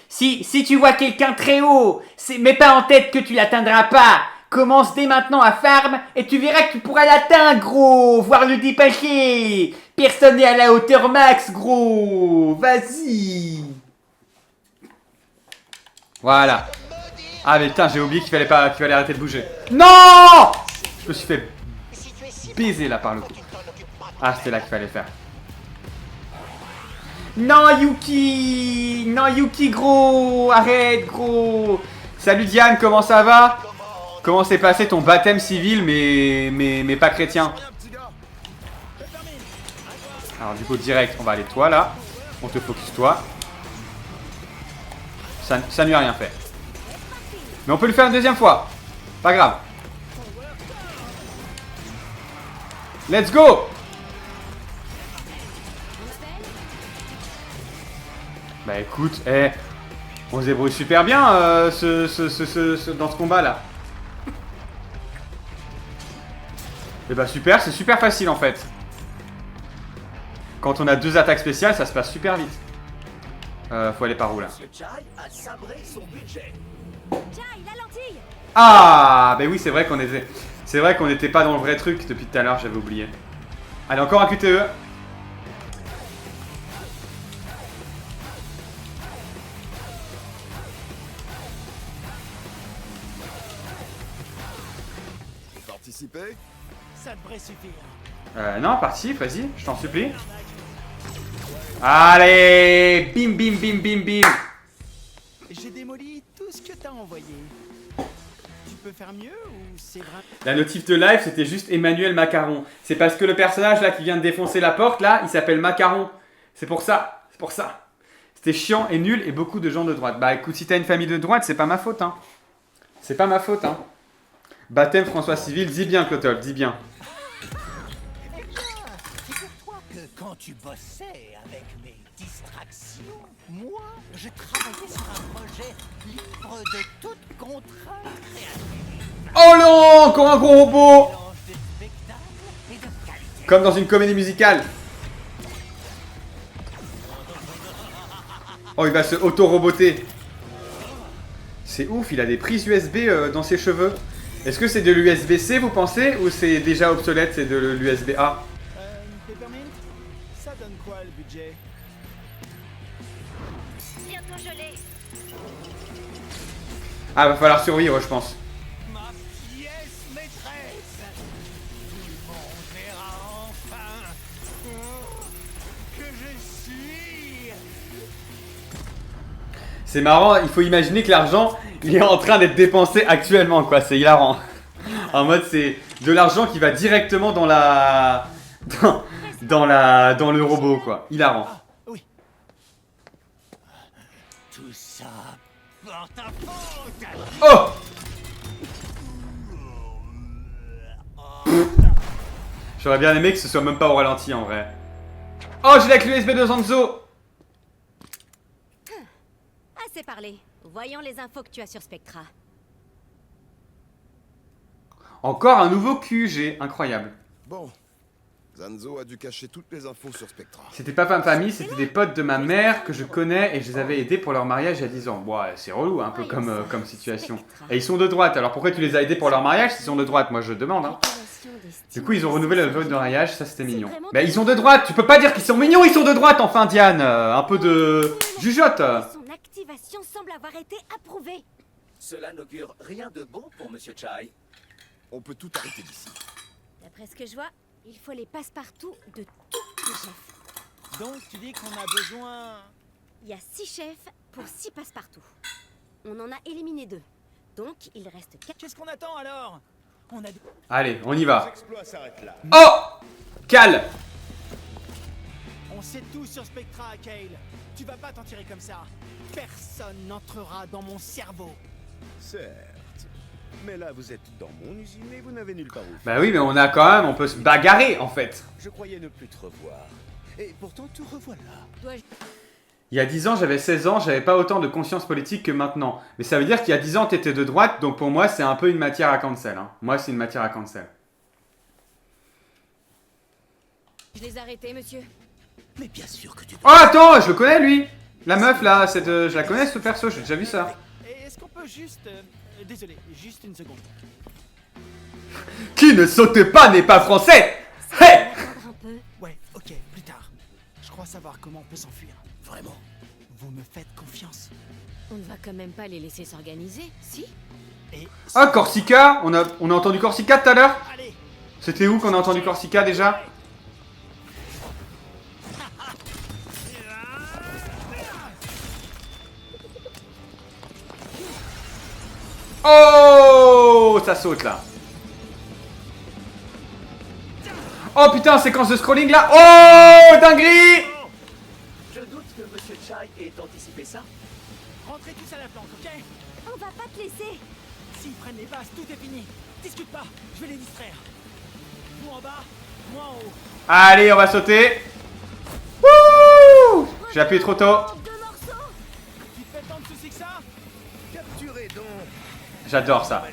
Si tu vois quelqu'un très haut, mets pas en tête que tu l'atteindras pas. Commence dès maintenant à farm et tu verras que tu pourras l'atteindre gros! Voire le dépasser! Personne n'est à la hauteur max gros! Vas-y! Voilà. Ah mais putain, j'ai oublié qu'il fallait arrêter de bouger. Non! Je me suis fait baiser là par le coup. Ah, c'était là qu'il fallait faire. Non Yuki! Non Yuki gros! Arrête gros! Salut Diane, comment ça va? Comment s'est passé ton baptême civil mais pas chrétien? Alors du coup direct, on va aller toi là. On te focus toi. Ça ne lui a rien fait. Mais on peut le faire une deuxième fois. Pas grave. Let's go! Bah écoute, on se débrouille super bien dans ce combat là. Et bah super, c'est super facile en fait. Quand on a deux attaques spéciales, ça se passe super vite. Faut aller par où là? Ah, bah oui, c'est vrai qu'on était... C'est vrai qu'on n'était pas dans le vrai truc depuis tout à l'heure, j'avais oublié. Allez, encore un QTE. Participer? Ça devrait suffire. Non, participe, vas-y, je t'en supplie. Allez, bim bim bim bim bim. J'ai démoli tout ce que t'as envoyé. Tu peux faire mieux ou c'est vrai? La notif de live, c'était juste Emmanuel Macaron. C'est parce que le personnage là qui vient de défoncer la porte là, il s'appelle Macaron. C'est pour ça, c'est pour ça. C'était chiant et nul et beaucoup de gens de droite. Bah écoute, si t'as une famille de droite, c'est pas ma faute hein. C'est pas ma faute hein. Baptême François Civil, dis bien Clotol, dis bien. Figure-toi que quand tu bossais avec mes distractions, moi, je travaillais sur un projet libre de toute contrainte créative. Oh non, encore un gros robot. Comme dans une comédie musicale. Oh, il va se auto-roboter. C'est ouf, il a des prises USB dans ses cheveux. Est-ce que c'est de l'USB-C, vous pensez? Ou c'est déjà obsolète, c'est de l'USB-A? Peppermint, ça donne quoi le budget? Bientôt gelé. Ah, va falloir survivre, je pense. Ma pièce maîtresse. Tout le monde verra enfin que je suis. C'est marrant, il faut imaginer que l'argent, il est en train d'être dépensé actuellement, quoi. C'est hilarant. En mode, c'est de l'argent qui va directement dans la... dans le robot, quoi. Hilarant. Oui. Tout ça pour ta faute. Oh! J'aurais bien aimé que ce soit même pas au ralenti, en vrai. Oh, j'ai la clé USB de Zanzo! Assez parlé. Voyons les infos que tu as sur Spectra. Encore un nouveau QG, incroyable. Bon, Zanzo a dû cacher toutes les infos sur Spectra. C'était pas ma famille, c'était des potes de ma mère que je connais et je les avais aidés pour leur mariage il y a 10 ans. Bon, ouais, c'est relou un peu comme situation. Et ils sont de droite, alors pourquoi tu les as aidés pour leur mariage s'ils sont de droite? Moi je demande. Hein. Du coup, ils ont renouvelé le vote de mariage, ça c'était mignon. Mais ils sont de droite, tu peux pas dire qu'ils sont mignons, ils sont de droite enfin, Diane. Un peu de jugeote. Son activation semble avoir été approuvée. Cela n'augure rien de bon pour Monsieur Chai. On peut tout arrêter d'ici. D'après ce que je vois, il faut les passe-partout de tous les chefs. Donc tu dis qu'on a besoin... Il y a 6 chefs pour 6 passe-partout. On en a éliminé 2. Donc il reste 4. Qu'est-ce qu'on attend alors? On a... Allez, on y va. L'exploit s'arrête là. Oh! Cal! On sait tout sur Spectra, Kale. Tu vas pas t'en tirer comme ça. Personne n'entrera dans mon cerveau. Certes. Mais là, vous êtes dans mon usine et vous n'avez nulle part où. Bah oui, mais on a quand même, on peut se bagarrer en fait. Je croyais ne plus te revoir. Et pourtant, te revoilà. Il y a 10 ans, j'avais 16 ans, j'avais pas autant de conscience politique que maintenant. Mais ça veut dire qu'il y a 10 ans, t'étais de droite, donc pour moi, c'est un peu une matière à cancel. Hein. Moi, c'est une matière à cancel. Je les ai arrêtés, monsieur. Mais bien sûr que tu... Oh, attends, je le connais lui! La meuf là, je la connais ce perso, j'ai déjà vu ça. Et est-ce qu'on peut juste... désolé, juste une seconde. Qui ne saute pas n'est pas français! Hey! Ouais, ok, plus tard. Je crois savoir comment on peut s'enfuir. Vraiment. Vous me faites confiance. On ne va quand même pas les laisser s'organiser, si? Ah, Corsica! On a entendu Corsica tout à l'heure? C'était où qu'on a entendu Corsica déjà? Oh, ça saute là. Oh putain, séquence de scrolling là. Oh, dinguerie. Je doute que Monsieur Chai ait anticipé ça. Rentrez tous à la planque, ok? On va pas te laisser. S'ils prennent les bases, tout est fini. Discute pas, je vais les distraire. Vous en bas, moi en haut. Allez, on va sauter. Wouh! J'ai appuyé trop tôt. Tu te fais tant de soucis que ça? Capturez donc. J'adore ça.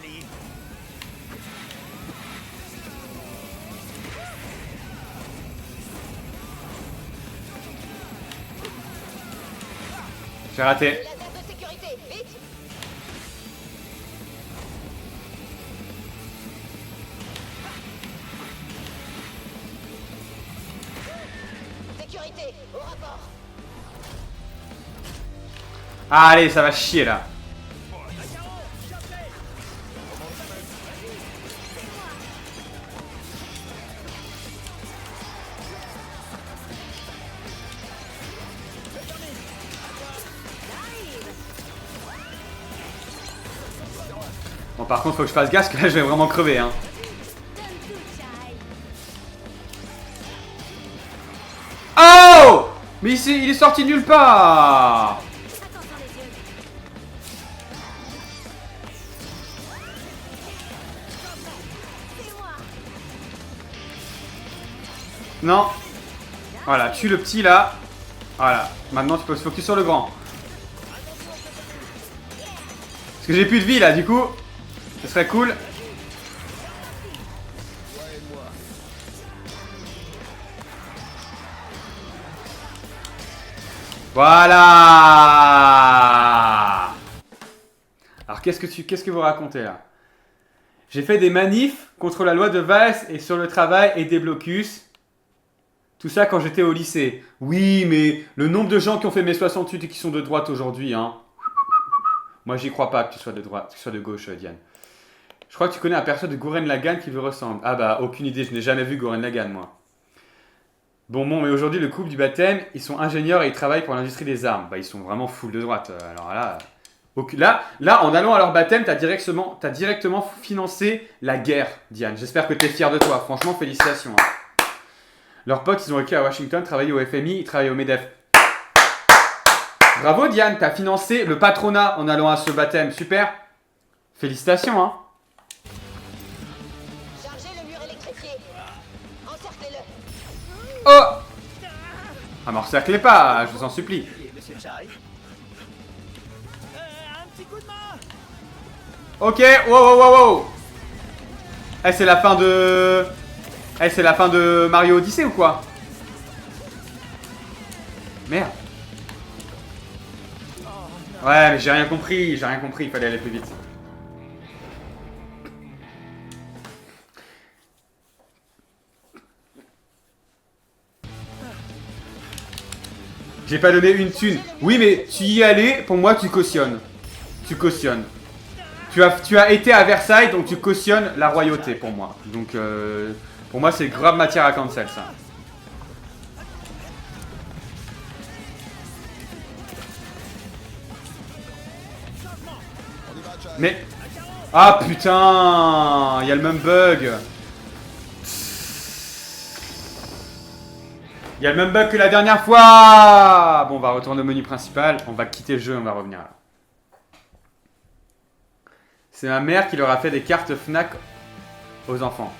J'ai raté. Sécurité, au rapport. Allez, ça va chier là. Bon, par contre, faut que je fasse gaffe, parce que là, je vais vraiment crever, hein. Oh! Mais il est sorti nulle part! Non. Voilà, tue le petit, là. Voilà. Maintenant, tu peux se focus sur le grand. Parce que j'ai plus de vie, là, du coup. Ce serait cool. Voilà. Alors qu'est-ce que vous racontez là? J'ai fait des manifs contre la loi de Valls et sur le travail et des blocus. Tout ça quand j'étais au lycée. Oui, mais le nombre de gens qui ont fait mai 68 et qui sont de droite aujourd'hui, hein. Moi, j'y crois pas que tu sois de droite, que tu sois de gauche, Diane. Je crois que tu connais un perso de Gurren Lagann qui lui ressemble. Ah bah, aucune idée, je n'ai jamais vu Gurren Lagann, moi. Bon, mais aujourd'hui, le couple du baptême, ils sont ingénieurs et ils travaillent pour l'industrie des armes. Bah, ils sont vraiment full de droite. Alors là, en allant à leur baptême, t'as directement financé la guerre, Diane. J'espère que t'es fier de toi. Franchement, félicitations. Hein. Leurs potes, ils ont vécu à Washington, travaillé au FMI, ils travaillent au MEDEF. Bravo, Diane, t'as financé le patronat en allant à ce baptême. Super. Félicitations, hein. Chargez le mur électrifié. Encerclez-le. Oh! Ah, m'encerclez pas, je vous en supplie. Monsieur Chai. Un petit coup de main. Ok, wow. Eh, c'est la fin de... c'est la fin de Mario Odyssey ou quoi? Merde. Ouais, mais j'ai rien compris, il fallait aller plus vite. J'ai pas donné une thune. Oui, mais tu y allais, pour moi, tu cautionnes. Tu cautionnes. Tu as été à Versailles, donc tu cautionnes la royauté, pour moi. Donc, pour moi, c'est grave matière à cancel, ça. Mais... Ah, putain! Il y a le même bug. Il y a le même bug que la dernière fois. Bon, on va retourner au menu principal. On va quitter le jeu, on va revenir là. C'est ma mère qui leur a fait des cartes Fnac aux enfants.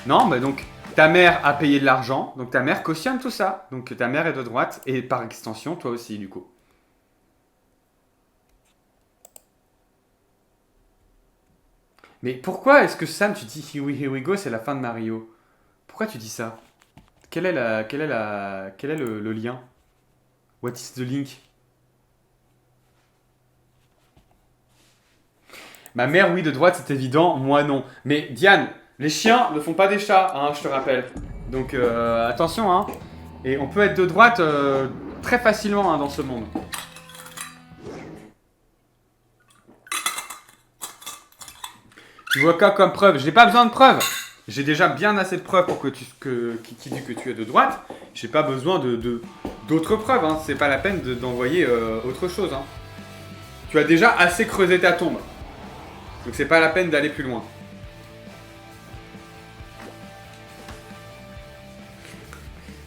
Non, bah donc, ta mère a payé de l'argent. Donc ta mère cautionne tout ça. Donc ta mère est de droite. Et par extension, toi aussi, du coup. Mais pourquoi est-ce que Sam, tu dis Here we go, c'est la fin de Mario? Pourquoi tu dis ça? Quel est le lien? What is the link? Ma mère, oui, de droite, c'est évident. Moi, non. Mais Diane, les chiens ne font pas des chats, hein, je te rappelle. Donc, attention, hein. Et on peut être de droite très facilement hein, dans ce monde. Tu vois quoi comme preuve? J'ai pas besoin de preuves. J'ai déjà bien assez de preuves pour qui dit que tu es de droite. J'ai pas besoin d'autres preuves. Hein. C'est pas la peine d'envoyer autre chose. Hein. Tu as déjà assez creusé ta tombe. Donc c'est pas la peine d'aller plus loin.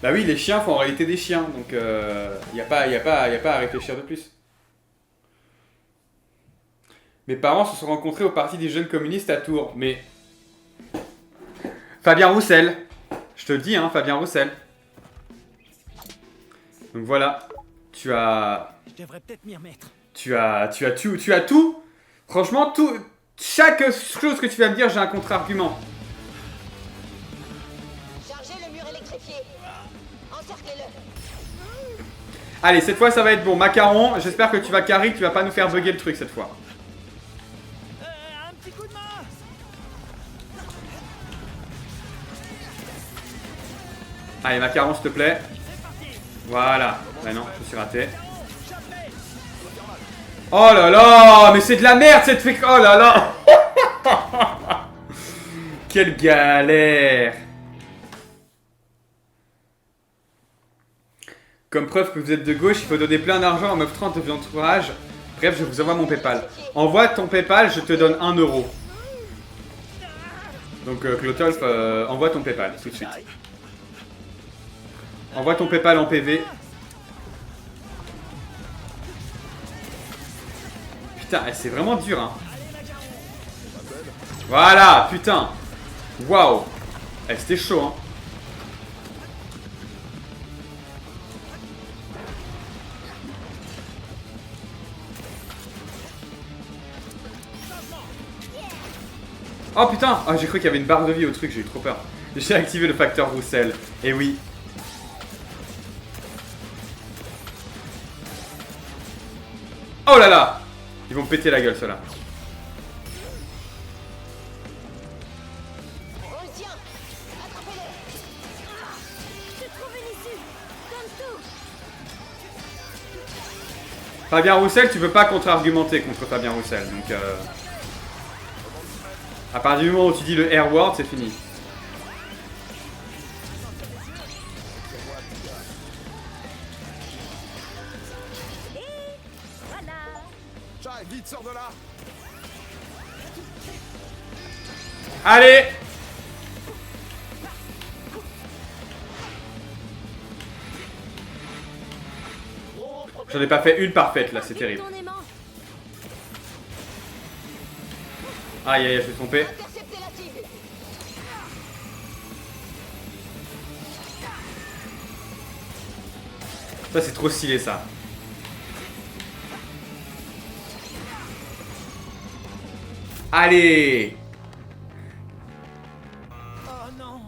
Bah oui, les chiens font en réalité des chiens. Donc y a pas à réfléchir de plus. Mes parents se sont rencontrés au parti des jeunes communistes à Tours. Mais... Fabien Roussel. Je te le dis, hein, Fabien Roussel. Donc voilà. Tu as... Je devrais peut-être m'y remettre. Tu as tout. Franchement, tout... Chaque chose que tu vas me dire, j'ai un contre-argument. Chargez le mur électrifié. Encerclez-le. Allez, cette fois, ça va être bon. Macaron, j'espère que tu vas carry, que tu vas pas nous faire bugger le truc cette fois. Un petit coup de main. Allez, Macaron, s'il te plaît. Voilà. Bah non, je me suis raté. Oh là là, mais c'est de la merde cette fake. Oh là là. Quelle galère. Comme preuve que vous êtes de gauche, il faut donner plein d'argent à meuf 30 de l'entourage. Bref, je vous envoie mon Paypal. Envoie ton Paypal, je te donne 1 €. Donc Clotolf, envoie ton Paypal tout de suite. Envoie ton Paypal en PV. Putain, c'est vraiment dur, hein. Voilà, putain. Waouh. C'était chaud, hein. Oh putain. Oh, j'ai cru qu'il y avait une barre de vie au truc, j'ai eu trop peur. J'ai activé le facteur Roussel. Et oui. Oh là là! Ils vont me péter la gueule, ceux-là. On le tient. Attrapez-le. Je trouve une issue. Comme tout. Fabien Roussel, tu peux pas contre-argumenter contre Fabien Roussel. Donc, à partir du moment où tu dis le R-word, c'est fini. Chai, vite, sors de là. Allez! J'en ai pas fait une parfaite là, c'est terrible. Aïe aïe, je suis trompé. Interceptez la cible. Ça c'est trop stylé ça. Allez! Oh non.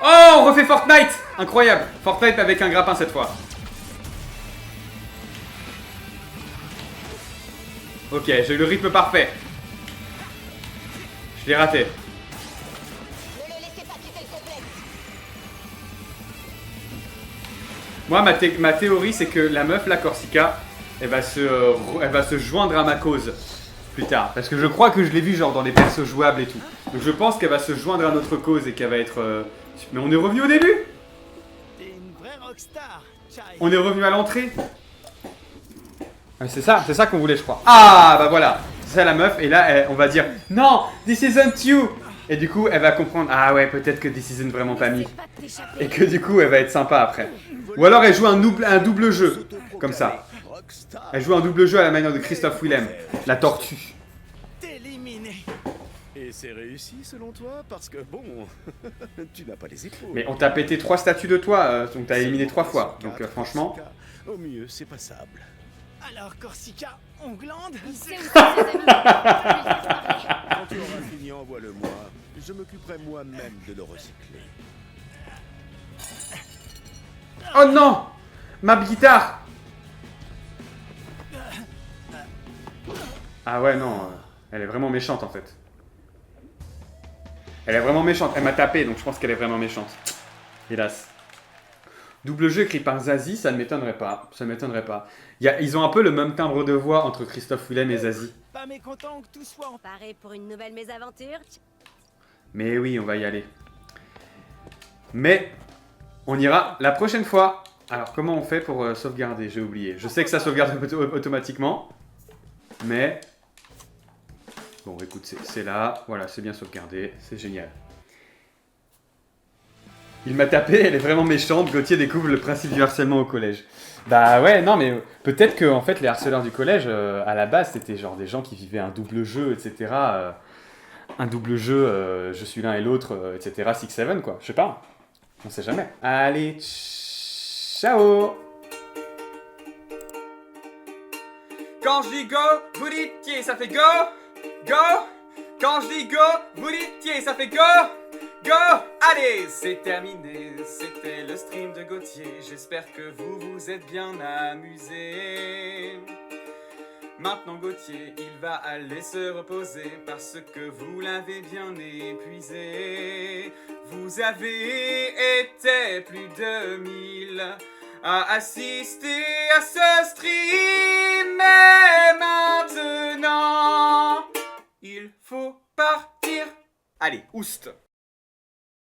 Oh, on refait Fortnite! Incroyable! Fortnite avec un grappin cette fois. Ok, j'ai eu le rythme parfait. Je l'ai raté. Ne le laissez pas quitter le complexe. Moi, ma théorie, c'est que la meuf, la Corsica, elle va se joindre à ma cause plus tard. Parce que je crois que je l'ai vu genre dans les persos jouables et tout. Donc je pense qu'elle va se joindre à notre cause et qu'elle va être... Mais on est revenu au début! T'es une vraie rockstar, Chai. On est revenu à l'entrée. C'est ça qu'on voulait, je crois. Ah, bah voilà. C'est ça la meuf. Et là, on va dire non, this isn't you. Et du coup, elle va comprendre. Ah ouais, peut-être que this isn't vraiment pas me. Et que du coup, elle va être sympa après. Ou alors, elle joue un double jeu, comme ça. Elle joue un double jeu à la manière de Christophe Willem, la tortue. Éliminé. Et c'est réussi selon toi? Parce que bon, tu n'as pas les épaules. Mais on t'a pété 3 statues de toi, donc t'as éliminé 3 fois. Donc franchement. Au mieux, c'est passable. Alors, Corsica, on glande. Il sait où sont ses amis. Quand tu auras fini, envoie-le-moi. Je m'occuperai moi-même de le recycler. Oh non! Ma guitare! Ah ouais, non. Elle est vraiment méchante en fait. Elle est vraiment méchante. Elle m'a tapé, donc je pense qu'elle est vraiment méchante. Hélas. Double jeu écrit par Zazie, ça ne m'étonnerait pas. Ça ne m'étonnerait pas. Ils ont un peu le même timbre de voix entre Christophe Willem et Zazie. Pas mécontent que tout soit en... Paré pour une nouvelle mésaventure? Mais oui, on va y aller. Mais on ira la prochaine fois. Alors, comment on fait pour sauvegarder? J'ai oublié. Je sais que ça sauvegarde automatiquement. Mais... Bon, écoute, c'est là. Voilà, c'est bien sauvegardé. C'est génial. Il m'a tapé, elle est vraiment méchante. Gauthier découvre le principe du harcèlement au collège. Bah ouais, non, mais peut-être que en fait, les harceleurs du collège, à la base, c'était genre des gens qui vivaient un double jeu, etc. Un double jeu, je suis l'un et l'autre, etc. 6-7, quoi. Je sais pas. On sait jamais. Allez, ciao! Quand je dis go, vous dites tiens, ça fait go! Go! Quand je dis go, vous dites tiens, ça fait go! Go! Allez, c'est terminé, c'était le stream de Gauthier. J'espère que vous vous êtes bien amusés. Maintenant Gauthier, il va aller se reposer parce que vous l'avez bien épuisé. Vous avez été plus de 1000 à assister à ce stream. Mais maintenant, il faut partir. Allez, oust!